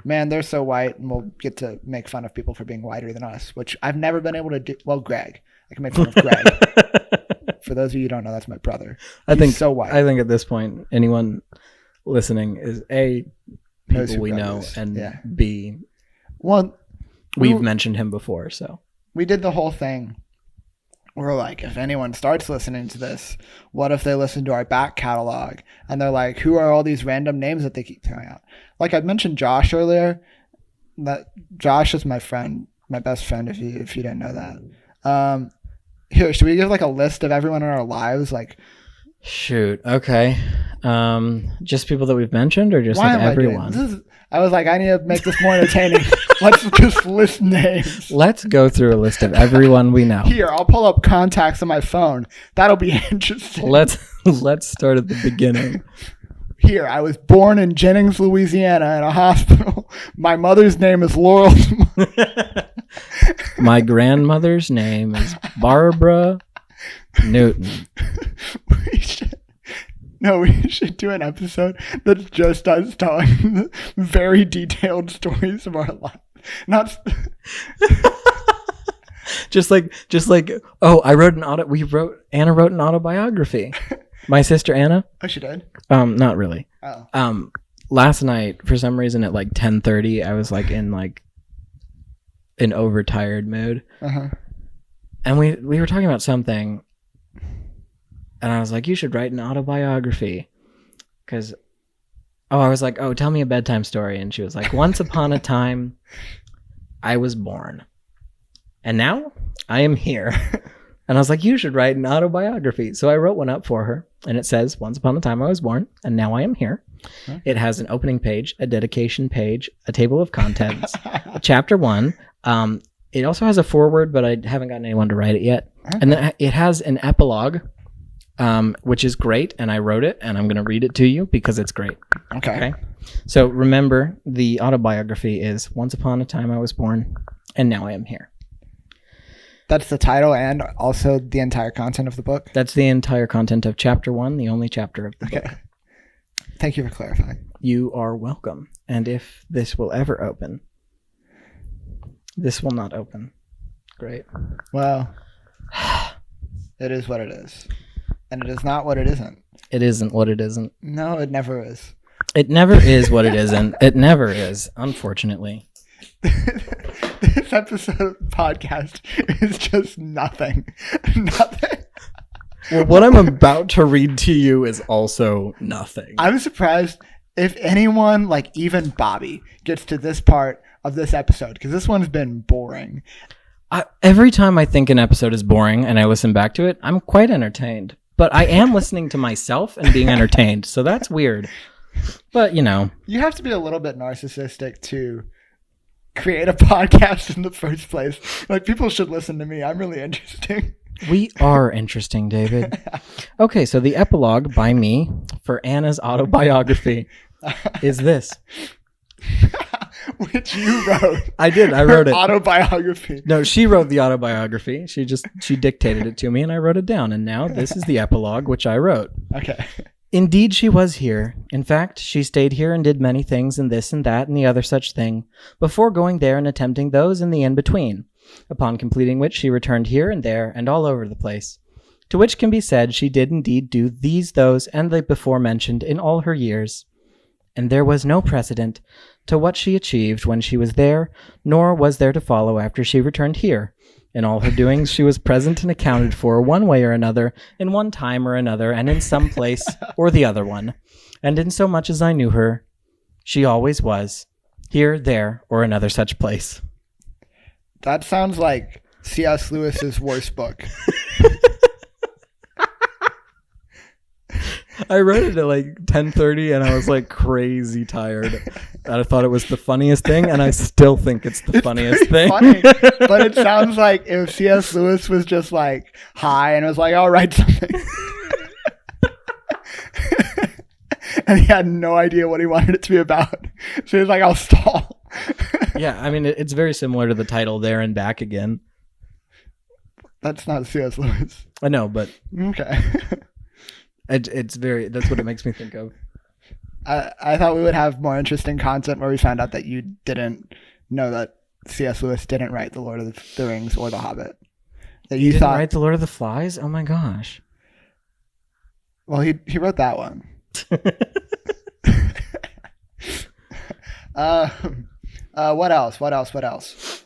man, they're so white, and we'll get to make fun of people for being whiter than us, which I've never been able to do. Well, Greg. I can make fun of Greg. For those of you who don't know, that's my brother. He's so white. I think at this point, anyone listening is A, people we know, and B, we've mentioned him before, so. We did the whole thing. We're like, if anyone starts listening to this, what if they listen to our back catalog and they're like, who are all these random names that they keep throwing out? Like I mentioned Josh earlier. That Josh is my friend, my best friend. If you didn't know that. Here, should we give like a list of everyone in our lives? Like, shoot, okay. Just people that we've mentioned, or just like everyone? I was like, I need to make this more entertaining. Let's just list names. Let's go through a list of everyone we know. Here, I'll pull up contacts on my phone. That'll be interesting. Let's start at the beginning. Here, I was born in Jennings, Louisiana, in a hospital. My mother's name is Laurel. My grandmother's name is Barbara Newton. We should do an episode that's just us telling very detailed stories of our life. Not just like oh, Anna wrote an autobiography. My sister Anna. Oh, she did? Not really. Oh. Last night for some reason at like 10:30 I was like in like an overtired mood. Uh-huh. And we were talking about something. And I was like, you should write an autobiography. Because, I was like, tell me a bedtime story. And she was like, once upon a time, I was born. And now I am here. And I was like, you should write an autobiography. So I wrote one up for her. And it says, once upon a time, I was born. And now I am here. Huh? It has an opening page, a dedication page, a table of contents, chapter 1. It also has a foreword, but I haven't gotten anyone to write it yet. Okay. And then it has an epilogue. Which is great, and I wrote it, and I'm going to read it to you because it's great. Okay. So remember, the autobiography is Once Upon a Time I Was Born, and Now I Am Here. That's the title and also the entire content of the book? That's the entire content of chapter 1, the only chapter of the book. Thank you for clarifying. You are welcome. And if this will ever open, this will not open. Great. Well, it is what it is. And it is not what it isn't. It isn't what it isn't. No, it never is. It never is what it isn't. It never is, unfortunately. This episode of the podcast is just nothing. Nothing. Well, what I'm about to read to you is also nothing. I'm surprised if anyone, like even Bobby, gets to this part of this episode, because this one's been boring. Every time I think an episode is boring and I listen back to it, I'm quite entertained. But I am listening to myself and being entertained, so that's weird. But, you know. You have to be a little bit narcissistic to create a podcast in the first place. Like, people should listen to me. I'm really interesting. We are interesting, David. Okay, so the epilogue by me for Anna's autobiography is this. Which you wrote. I did. I wrote it. Autobiography. No, she wrote the autobiography. She dictated it to me and I wrote it down. And now this is the epilogue, which I wrote. Okay. Indeed, she was here. In fact, she stayed here and did many things and this and that and the other such thing, before going there and attempting those in the in-between, upon completing which she returned here and there and all over the place. To which can be said she did indeed do these, those, and the before mentioned in all her years. And there was no precedent to what she achieved when she was there, nor was there to follow after she returned here. In all her doings she was present and accounted for one way or another, in one time or another, and in some place or the other one. And in so much as I knew her, she always was, here, there, or another such place. That sounds like C.S. Lewis's worst book. I wrote it at like 10:30 and I was like crazy tired. And I thought it was the funniest thing, and I still think it's the funniest thing. Funny, but it sounds like if C.S. Lewis was just like high and was like, I'll write something. And he had no idea what he wanted it to be about. So he was like, I'll stall. Yeah, I mean, it's very similar to the title There and Back Again. That's not C.S. Lewis. I know, but Okay. That's what it makes me think of. I thought we would have more interesting content where we found out that you didn't know that C.S. Lewis didn't write The Lord of the Rings or The Hobbit. That you Didn't thought, write The Lord of the Flies? Oh my gosh. well, he wrote that one. What else?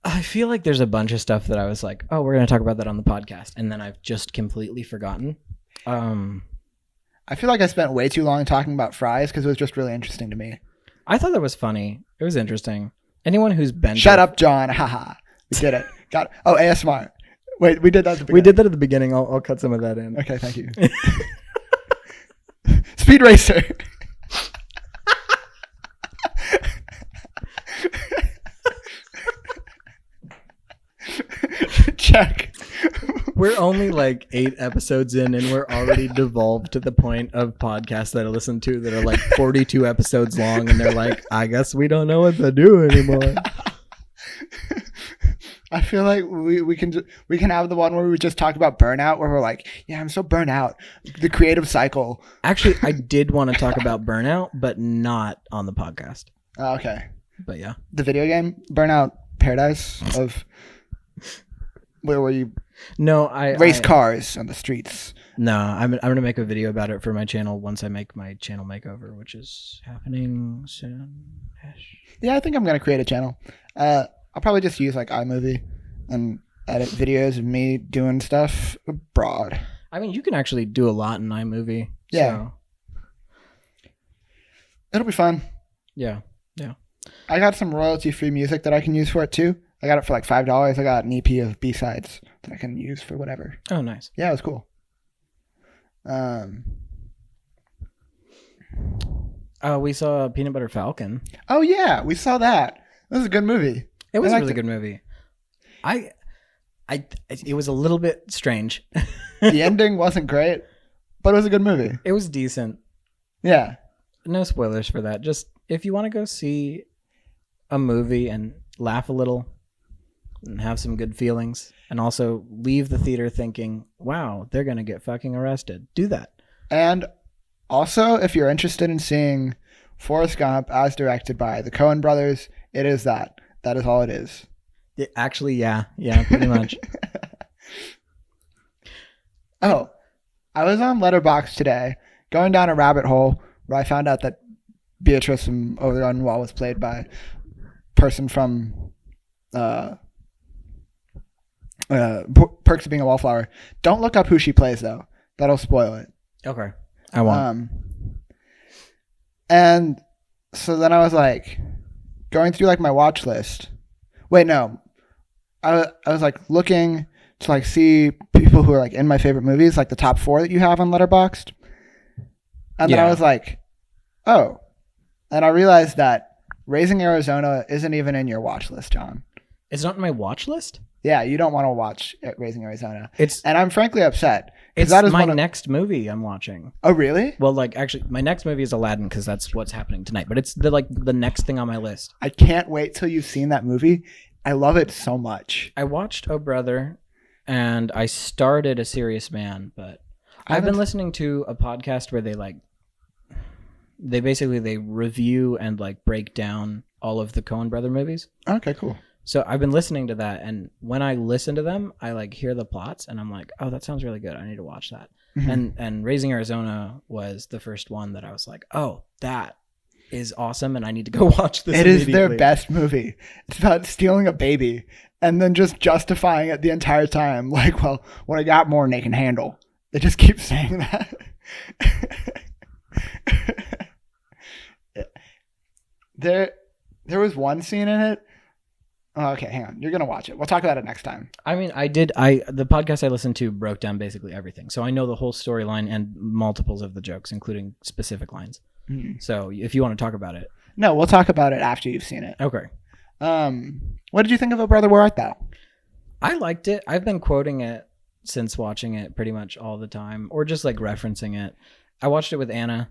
I feel like there's a bunch of stuff that I was like, oh, we're going to talk about that on the podcast. And then I've just completely forgotten. I feel like I spent way too long talking about fries because it was just really interesting to me. I thought that was funny. It was interesting. Anyone who's been Shut up, John. Haha. We did it. Got it. Oh, ASMR. Wait, we did that at the beginning. We did that at the beginning. I'll cut some of that in. Okay, thank you. Speed Racer. Check. We're only like 8 episodes in and we're already devolved to the point of podcasts that I listen to that are like 42 episodes long and they're like, I guess we don't know what to do anymore. I feel like we can have the one where we just talk about burnout, where we're like, yeah, I'm so burnt out. The creative cycle. Actually, I did want to talk about burnout, but not on the podcast. Oh, okay. But yeah. The video game Burnout Paradise of where you race cars on the streets. No, I'm gonna make a video about it for my channel once I make my channel makeover, which is happening soon-ish. Yeah, I think I'm gonna create a channel. I'll probably just use like iMovie and edit videos of me doing stuff abroad. I mean, you can actually do a lot in iMovie. Yeah. So. It'll be fun. Yeah. I got some royalty-free music that I can use for it too. I got it for like $5. I got an EP of B-sides that I can use for whatever. Oh, nice. Yeah, it was cool. We saw Peanut Butter Falcon. Oh yeah, we saw that. That was a good movie. It was a really good movie. It was a little bit strange. The ending wasn't great, but it was a good movie. It was decent. Yeah. No spoilers for that. Just if you want to go see a movie and laugh a little and have some good feelings and also leave the theater thinking, wow, they're going to get fucking arrested. Do that. And also, if you're interested in seeing Forrest Gump as directed by the Coen brothers, it is that. That is all it is. Actually, yeah. Yeah, pretty much. Oh, I was on Letterboxd today, going down a rabbit hole where I found out that Beatrice from Over the Garden Wall was played by a person from Perks of Being a Wallflower. Don't look up who she plays though; that'll spoil it. Okay, I won't. And so then I was like going through like my watch list. Wait, no, I was like looking to like see people who are like in my favorite movies, like the top 4 that you have on Letterboxd. And then I was like, oh. And I realized that Raising Arizona isn't even in your watch list, John. It's not in my watch list? Yeah, you don't want to watch Raising Arizona. And I'm frankly upset. It's that is my next movie I'm watching. Oh, really? Well, like, actually, my next movie is Aladdin because that's what's happening tonight. But it's the next thing on my list. I can't wait till you've seen that movie. I love it so much. I watched Oh Brother, and I started A Serious Man, but I've been listening to a podcast where they basically review and like break down all of the Coen brother movies. Okay, cool. So I've been listening to that, and when I listen to them, I like hear the plots, and I'm like, oh, that sounds really good. I need to watch that. Mm-hmm. And Raising Arizona was the first one that I was like, oh, that is awesome, and I need to go watch this. It is their best movie. It's about stealing a baby and then just justifying it the entire time. Like, well, what I got more than they can handle. They just keep saying that. There was one scene in it. Oh, okay, hang on. You're going to watch it. We'll talk about it next time. I mean, the podcast I listened to broke down basically everything. So I know the whole storyline and multiples of the jokes, including specific lines. Mm-hmm. So if you want to talk about it. No, we'll talk about it after you've seen it. Okay. What did you think of Oh Brother, Where Art Thou? I liked it. I've been quoting it since watching it pretty much all the time, or just like referencing it. I watched it with Anna,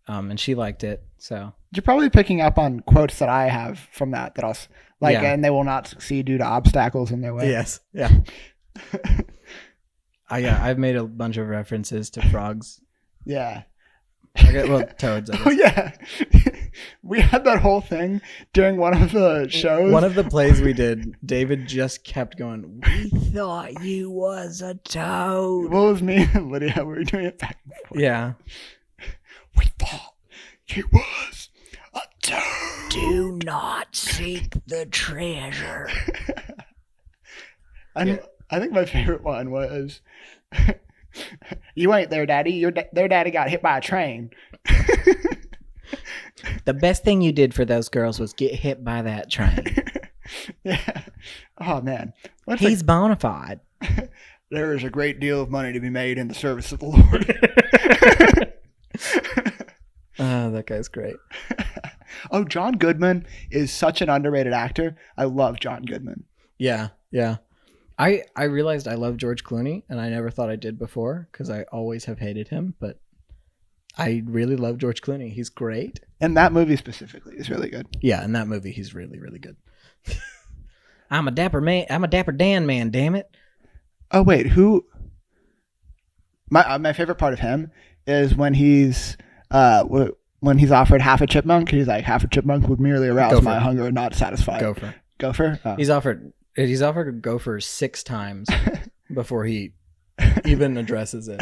and she liked it. So you're probably picking up on quotes that I have from that I'll like, yeah. And they will not succeed due to obstacles in their way. Yes. Yeah. I've made a bunch of references to frogs. Yeah. Okay, well, toads. Oh yeah, we had that whole thing during one of the shows. One of the plays we did, David just kept going, "We thought you was a toad." What was me and Lydia? We were doing it back and forth. Yeah. We thought you was a toad. Do not seek the treasure. I think my favorite one was. You ain't there, Daddy. Their daddy got hit by a train. The best thing you did for those girls was get hit by that train. Yeah. Oh, man. He's bona fide. There is a great deal of money to be made in the service of the Lord. Oh, that guy's great. Oh, John Goodman is such an underrated actor. I love John Goodman. Yeah, yeah. I realized I love George Clooney, and I never thought I did before because I always have hated him, but I really love George Clooney. He's great. And that movie specifically is really good. Yeah, in that movie, he's really, really good. I'm a dapper man. I'm a dapper Dan man, damn it. Oh, wait, who? My favorite part of him is when he's offered half a chipmunk. He's like, half a chipmunk would merely arouse my hunger and not satisfy. Gopher? Oh. He's offered a gopher 6 times before he even addresses it.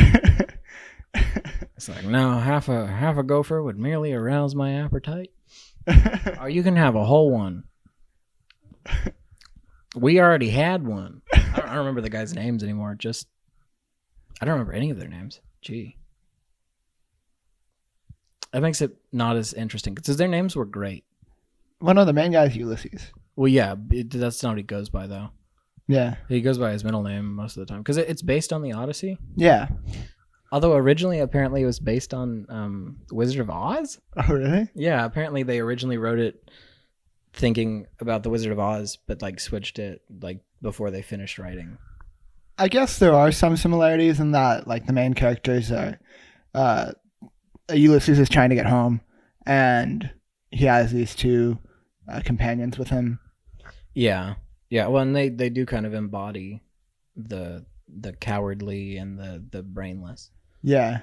It's like, no, half a gopher would merely arouse my appetite. Or you can have a whole one. We already had one. I don't remember the guys' names anymore. I don't remember any of their names. Gee. That makes it not as interesting because their names were great. Well, no, the main guy is Ulysses. Well, yeah, that's not what he goes by, though. Yeah. He goes by his middle name most of the time because it's based on the Odyssey. Yeah. Although originally, apparently, it was based on Wizard of Oz. Oh, really? Yeah, apparently they originally wrote it thinking about the Wizard of Oz, but like switched it like before they finished writing. I guess there are some similarities in that, like the main characters are Ulysses is trying to get home, and he has these 2 companions with him. Yeah, yeah. Well, and they do kind of embody the cowardly and the brainless. Yeah.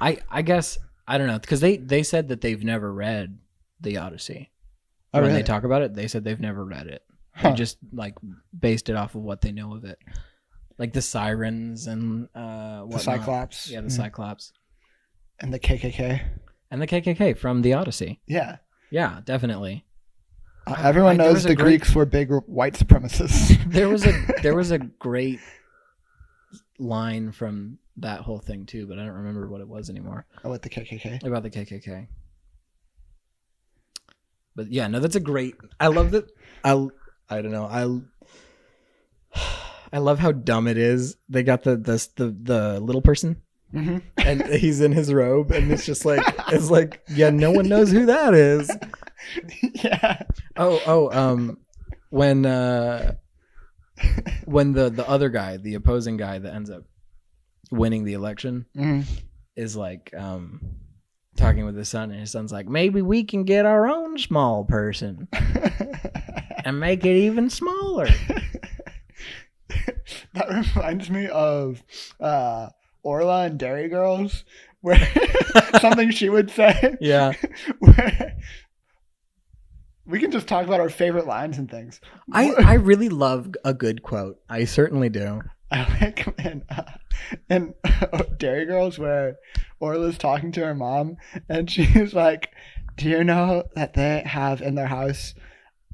I guess I don't know because they said that they've never read the Odyssey. Oh, when really? they talk about it, they said they've never read it. They just like based it off of what they know of it. like the sirens and The whatnot. Cyclops. Yeah, the Cyclops. And the KKK. And the KKK from the Odyssey. Yeah. Yeah, definitely. Everyone there knows was a the great- Greeks were big white supremacists. There was a great line from that whole thing too, but I don't remember what it was anymore. Oh, with the KKK. About the KKK. But yeah, no, that's a great. I love that. I don't know. I love how dumb it is. They got the little person, Mm-hmm. and he's in his robe, and it's just like yeah, no one knows who that is. Yeah. When the other guy, the opposing guy that ends up winning the election, is like talking with his son, and his son's like, maybe we can get our own small person and make it even smaller. That reminds me of Orla and Dairy Girls, where something she would say. Yeah. Where we can just talk about our favorite lines and things. I really love a good quote. I certainly do. I like in Dairy Girls where Orla's talking to her mom, and she's like, do you know that they have in their house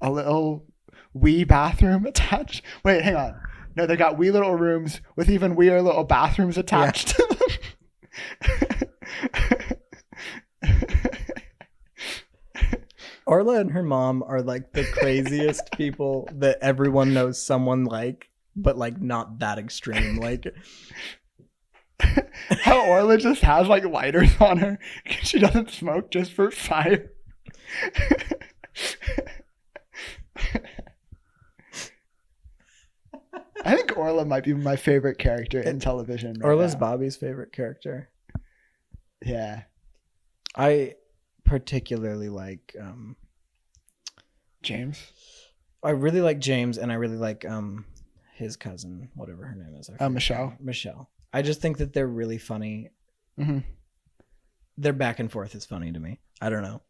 a little wee bathroom attached? Wait, hang on. No, they got wee little rooms with even weirder little bathrooms attached to them. Orla and her mom are like the craziest people that everyone knows someone like, but like not that extreme. Like how Orla just has like lighters on her because she doesn't smoke, just for fire. I think Orla might be my favorite character in television. Right Orla's now. Bobby's favorite character. Yeah. I particularly like James. I really like James, and I really like his cousin, whatever her name is. I forget. Michelle. Michelle. I just think that they're really funny. Mm-hmm. Their back and forth is funny to me. I don't know.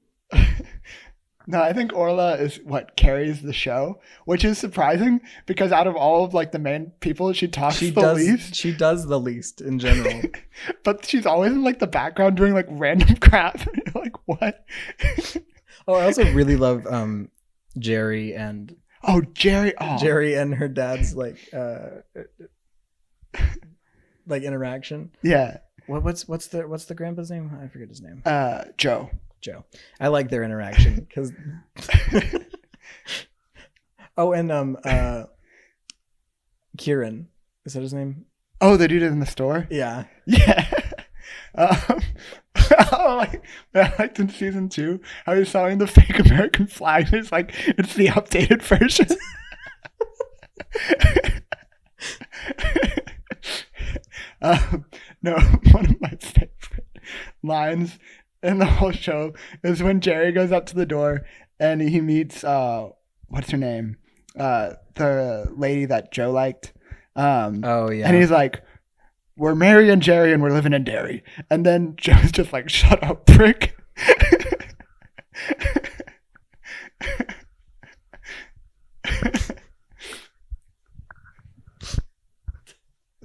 No, I think Orla is what carries the show, which is surprising because out of all of like the main people, she talks the least. She does the least in general. But she's always in like the background doing like random crap. You're like, what? Oh, I also really love Jerry and Jerry. Oh. Jerry and her dad's like interaction. Yeah. What's the grandpa's name? I forget his name. Joe. I like their interaction because. Oh, and Kieran, is that his name? Oh, the dude in the store. Yeah. Yeah. I liked in season 2 how he's selling the fake American flag. It's like it's the updated version. No, one of my favorite lines in the whole show is when Jerry goes up to the door and he meets what's her name, the lady that Joe liked. Oh yeah. And he's like, we're Mary and Jerry and we're living in Derry. And then Joe's just like, shut up, prick.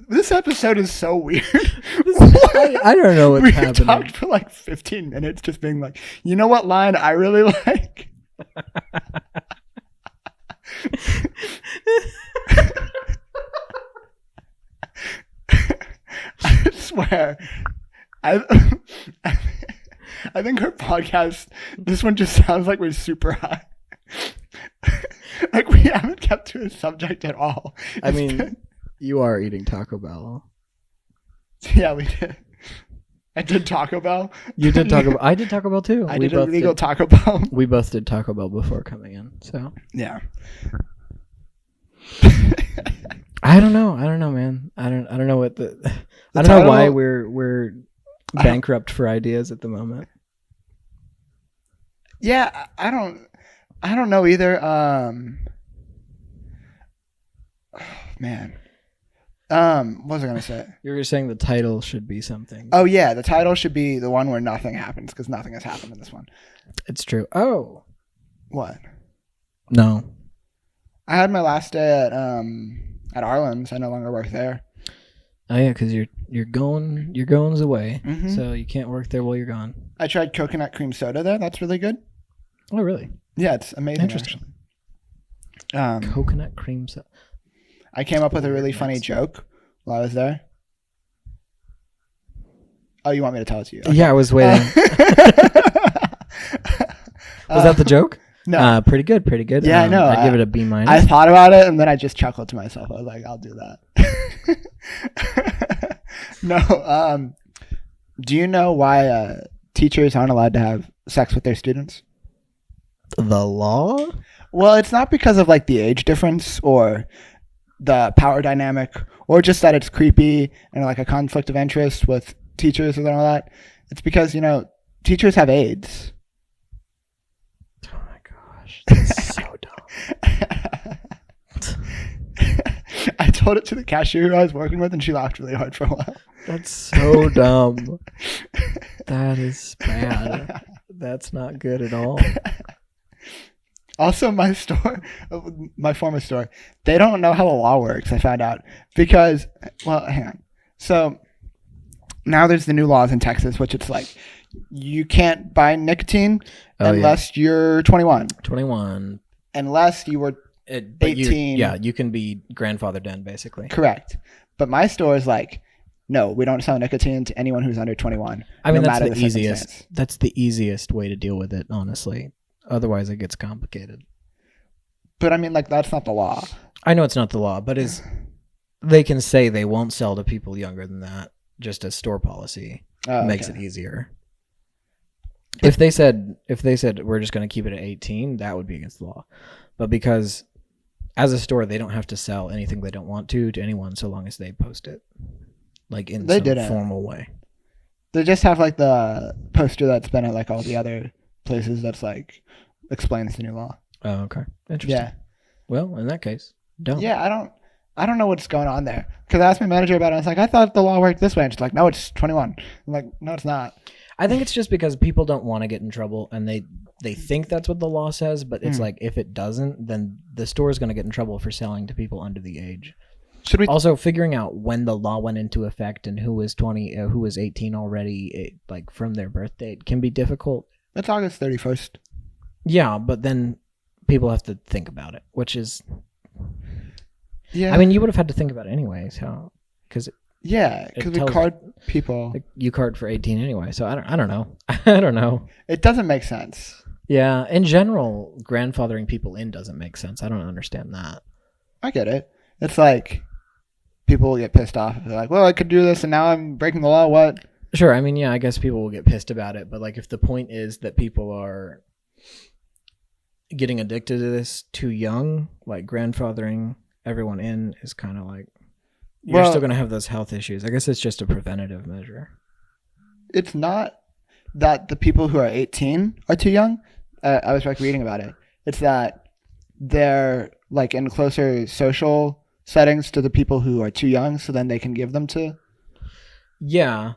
This episode is so weird. I don't know what's we happening. talked for like 15 minutes just being like, you know what line I really like? I swear. I think her podcast, this one just sounds like we're super high. Like we haven't kept to a subject at all. I mean, you are eating Taco Bell. Yeah, we did. I did Taco Bell. You did Taco Bell. I did Taco Bell too. I did illegal Taco Bell. We both did Taco Bell before coming in. So yeah. I don't know, man. I don't know what I don't know why we're bankrupt for ideas at the moment. Yeah, I don't know either. Man. What was I gonna say? You were saying the title should be something. Oh yeah, the title should be the one where nothing happens because nothing has happened in this one. It's true. Oh, what? No. I had my last day at at Arlen's. I no longer work there. Oh yeah, because you're going away, Mhm. so you can't work there while you're gone. I tried coconut cream soda there. That's really good. Oh really? Yeah, it's amazing. Interesting. Actually. Coconut cream soda. I came up with a Weird really funny mix. joke while I was there. Oh, you want me to tell it to you? Yeah, I was waiting. Was that the joke? No. Pretty good, pretty good. Yeah, I know. I'd give it a B minus. I thought about it and then I just chuckled to myself. I was like, I'll do that. No. Do you know why teachers aren't allowed to have sex with their students? The law? Well, it's not because of like the age difference or the power dynamic or just that it's creepy and like a conflict of interest with teachers and all that. It's because, teachers have AIDS. Oh my gosh, that's so dumb. I told it to the cashier who I was working with and she laughed really hard for a while. That's so dumb. That is bad. That's not good at all. Also, my store, my former store, they don't know how the law works, I found out. Because, well, hang on. So, now there's the new laws in Texas, which it's like, you can't buy nicotine unless you're 21. 21. Unless you were But 18. you can be grandfathered in, basically. Correct. But my store is like, no, we don't sell nicotine to anyone who's under 21. I mean, no that's matter the circumstance. easiest. That's the easiest way to deal with it, honestly. Otherwise, it gets complicated. But I mean, like, that's not the law. I know it's not the law, but they can say they won't sell to people younger than that. Just as store policy makes it easier. If they said we're just going to keep it at 18, that would be against the law. But because as a store, they don't have to sell anything they don't want to anyone so long as they post it, like in some formal way. They just have like the poster that's been at like all the other places that's like explains the new law. Oh, okay. Interesting. Yeah. Well, in that case, don't. Yeah, I don't know what's going on there. Because I asked my manager about it. I was like, I thought the law worked this way. And she's like, no, it's 21. I'm like, no, it's not. I think it's just because people don't want to get in trouble and they think that's what the law says, but it's like if it doesn't, then the store is going to get in trouble for selling to people under the age. Should we Also, figuring out when the law went into effect and who was 20, who was 18 already, like from their birth date, can be difficult. It's August 31st. Yeah, but then people have to think about it, which is, Yeah. I mean, you would have had to think about it anyways, because yeah, because we tells- card people. you card for 18 anyway. So I don't know. I don't know. It doesn't make sense. Yeah, in general, grandfathering people in doesn't make sense. I don't understand that. I get it. It's like people will get pissed off. They're like, well, I could do this and now I'm breaking the law. What? Sure, I mean, yeah, I guess people will get pissed about it, but like if the point is that people are getting addicted to this too young, like grandfathering everyone in is kind of like you're still going to have those health issues. I guess it's just a preventative measure. It's not that the people who are 18 are too young. I was like reading about it. It's that they're like in closer social settings to the people who are too young, so then they can give them to. Yeah,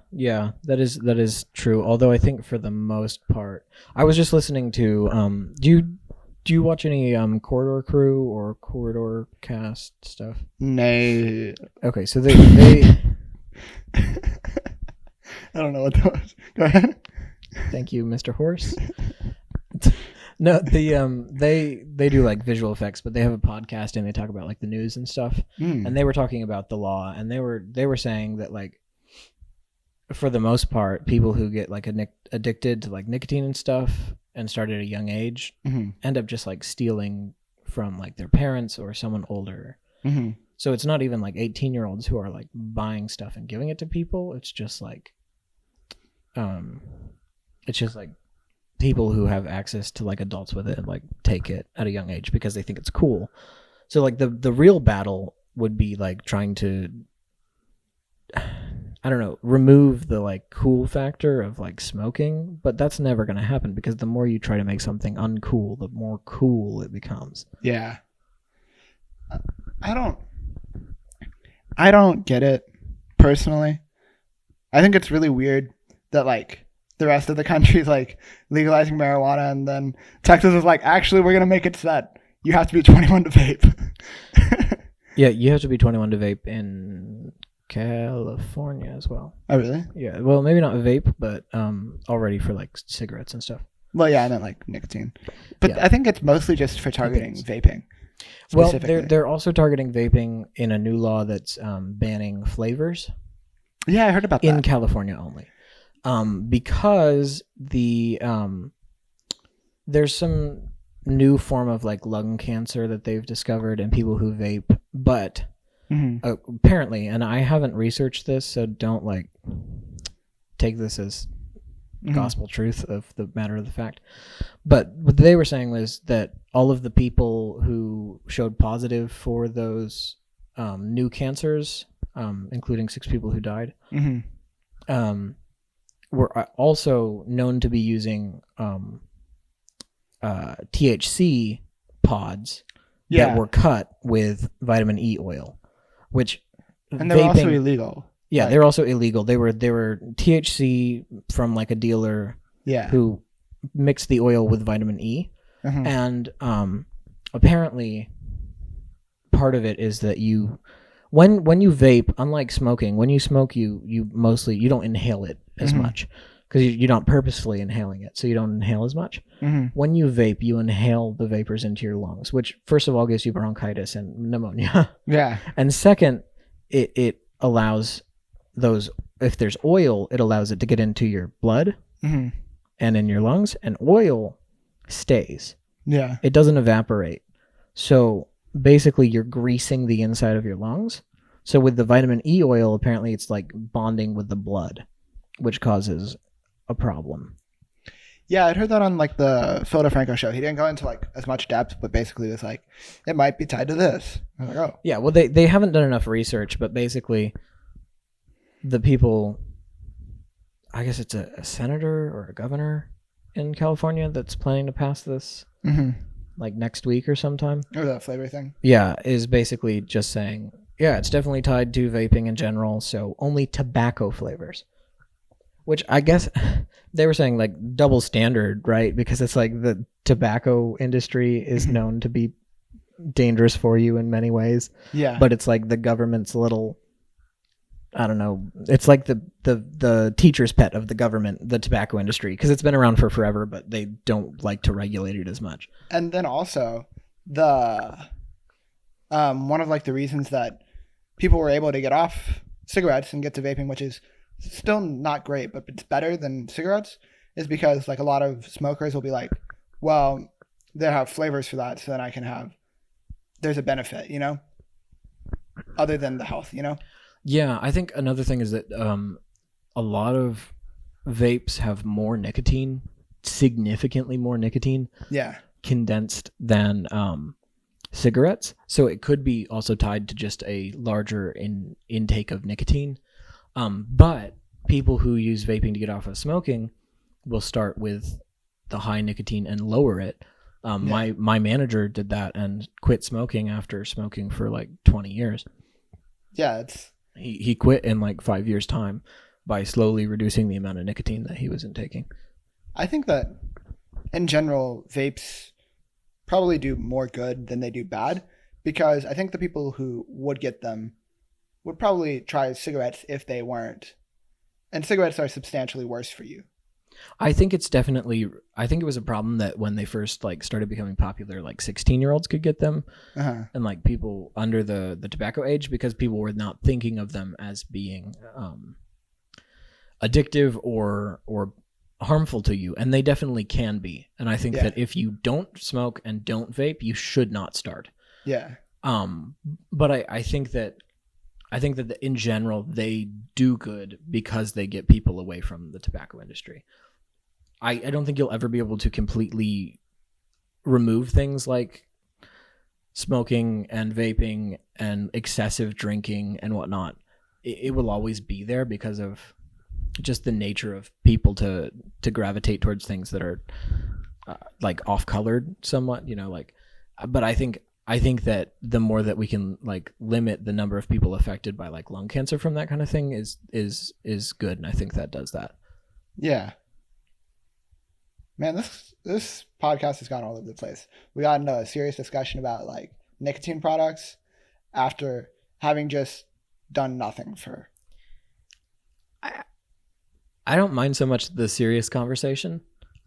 that is true. Although I think for the most part, I was just listening to. Do you watch any Corridor Crew or Corridor Cast stuff? Nay. Okay, so they I don't know what that was. Go ahead. Thank you, Mr. Horse. No, they do like visual effects, but they have a podcast and they talk about like the news and stuff. And they were talking about the law, and they were saying that like for the most part, people who get like addicted to like nicotine and stuff and start at a young age end up just like stealing from like their parents or someone older. So it's not even like 18-year-olds who are like buying stuff and giving it to people. It's just like people who have access to like adults with it and like take it at a young age because they think it's cool. So like the real battle would be like trying to, I don't know, remove the like cool factor of like smoking, but that's never going to happen because the more you try to make something uncool, the more cool it becomes. Yeah. I don't get it personally. I think it's really weird that like the rest of the country is like legalizing marijuana and then Texas is like, actually, we're going to make it so that you have to be 21 to vape. Yeah, you have to be 21 to vape in California as well. Oh, really? Yeah, well, maybe not vape, but already for like cigarettes and stuff. Well, yeah, I meant like nicotine. But Yeah. I think it's mostly just for targeting it's- vaping. Well, Specifically. they're also targeting vaping in a new law that's banning flavors Yeah, I heard about in that. California only, because there's some new form of like lung cancer that they've discovered in people who vape, but apparently, and I haven't researched this, so don't like take this as gospel truth of the matter of the fact. But what they were saying was that all of the people who showed positive for those new cancers, including 6 people who died, were also known to be using THC pods that were cut with vitamin E oil, which and they're also illegal. Yeah, they're also illegal. They were THC from like a dealer who mixed the oil with vitamin E. And apparently part of it is that when you vape, unlike smoking, when you smoke you don't inhale it as much because you're not purposefully inhaling it, so you don't inhale as much. When you vape, you inhale the vapors into your lungs, which first of all gives you bronchitis and pneumonia. And second, it allows those, if there's oil, it allows it to get into your blood and in your lungs, and oil stays. It doesn't evaporate. So basically you're greasing the inside of your lungs. So with the vitamin E oil, apparently it's like bonding with the blood, which causes a problem. Yeah, I'd heard that on like the Phil DeFranco show. He didn't go into like as much depth, but basically it was like, it might be tied to this. I was like, oh. Yeah, well they haven't done enough research, but basically the people, I guess it's a senator or a governor in California that's planning to pass this like next week or sometime. Or that flavor thing. Yeah, is basically just saying, yeah, it's definitely tied to vaping in general, so only tobacco flavors. Which I guess they were saying like double standard, right? Because it's like the tobacco industry is known to be dangerous for you in many ways. Yeah. But it's like the government's little, I don't know, it's like the teacher's pet of the government, the tobacco industry, because it's been around for forever, but they don't like to regulate it as much. And then also the one of like the reasons that people were able to get off cigarettes and get to vaping, which is still not great, but it's better than cigarettes, is because like a lot of smokers will be like, well, they have flavors for that, so then I can have, there's a benefit, you know, other than the health, you know. Yeah, I think another thing is that a lot of vapes have more nicotine, significantly more nicotine, condensed than cigarettes. So it could be also tied to just a larger intake of nicotine. But people who use vaping to get off of smoking will start with the high nicotine and lower it. My manager did that and quit smoking after smoking for like 20 years. Yeah, it's... He quit in like 5 years' time by slowly reducing the amount of nicotine that he was intaking. I think that in general, vapes probably do more good than they do bad, because I think the people who would get them would probably try cigarettes if they weren't. And cigarettes are substantially worse for you. I think it was a problem that when they first like started becoming popular, like 16-year-olds could get them, and like people under the tobacco age, because people were not thinking of them as being addictive or harmful to you, and they definitely can be. And I think that if you don't smoke and don't vape, you should not start. Yeah. But I think that in general they do good because they get people away from the tobacco industry. I don't think you'll ever be able to completely remove things like smoking and vaping and excessive drinking and whatnot. It will always be there because of just the nature of people to gravitate towards things that are like off-colored somewhat, you know, like. But I think that the more that we can like limit the number of people affected by like lung cancer from that kind of thing is good, and I think that does that. Yeah. Man, this podcast has gone all over the place. We got into a serious discussion about like nicotine products, after having just done nothing for? I don't mind so much the serious conversation.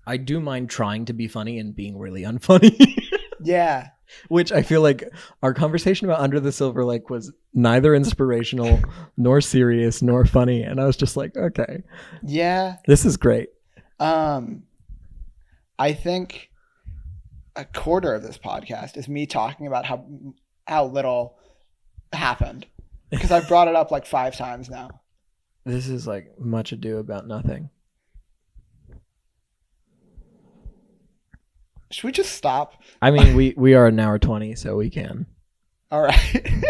I do mind trying to be funny and being really unfunny. Yeah. Which I feel like our conversation about Under the Silver Lake was neither inspirational nor serious nor funny. And I was just like, okay. Yeah. This is great. I think a quarter of this podcast is me talking about how little happened. Because I've brought it up like 5 times now. This is like much ado about nothing. Should we just stop? I mean, we are an hour 20, so we can. All right.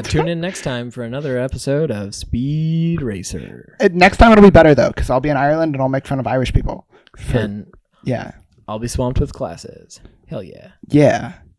Tune in next time for another episode of Speed Racer. Next time it'll be better, though, because I'll be in Ireland and I'll make fun of Irish people. And yeah. I'll be swamped with classes. Hell yeah. Yeah.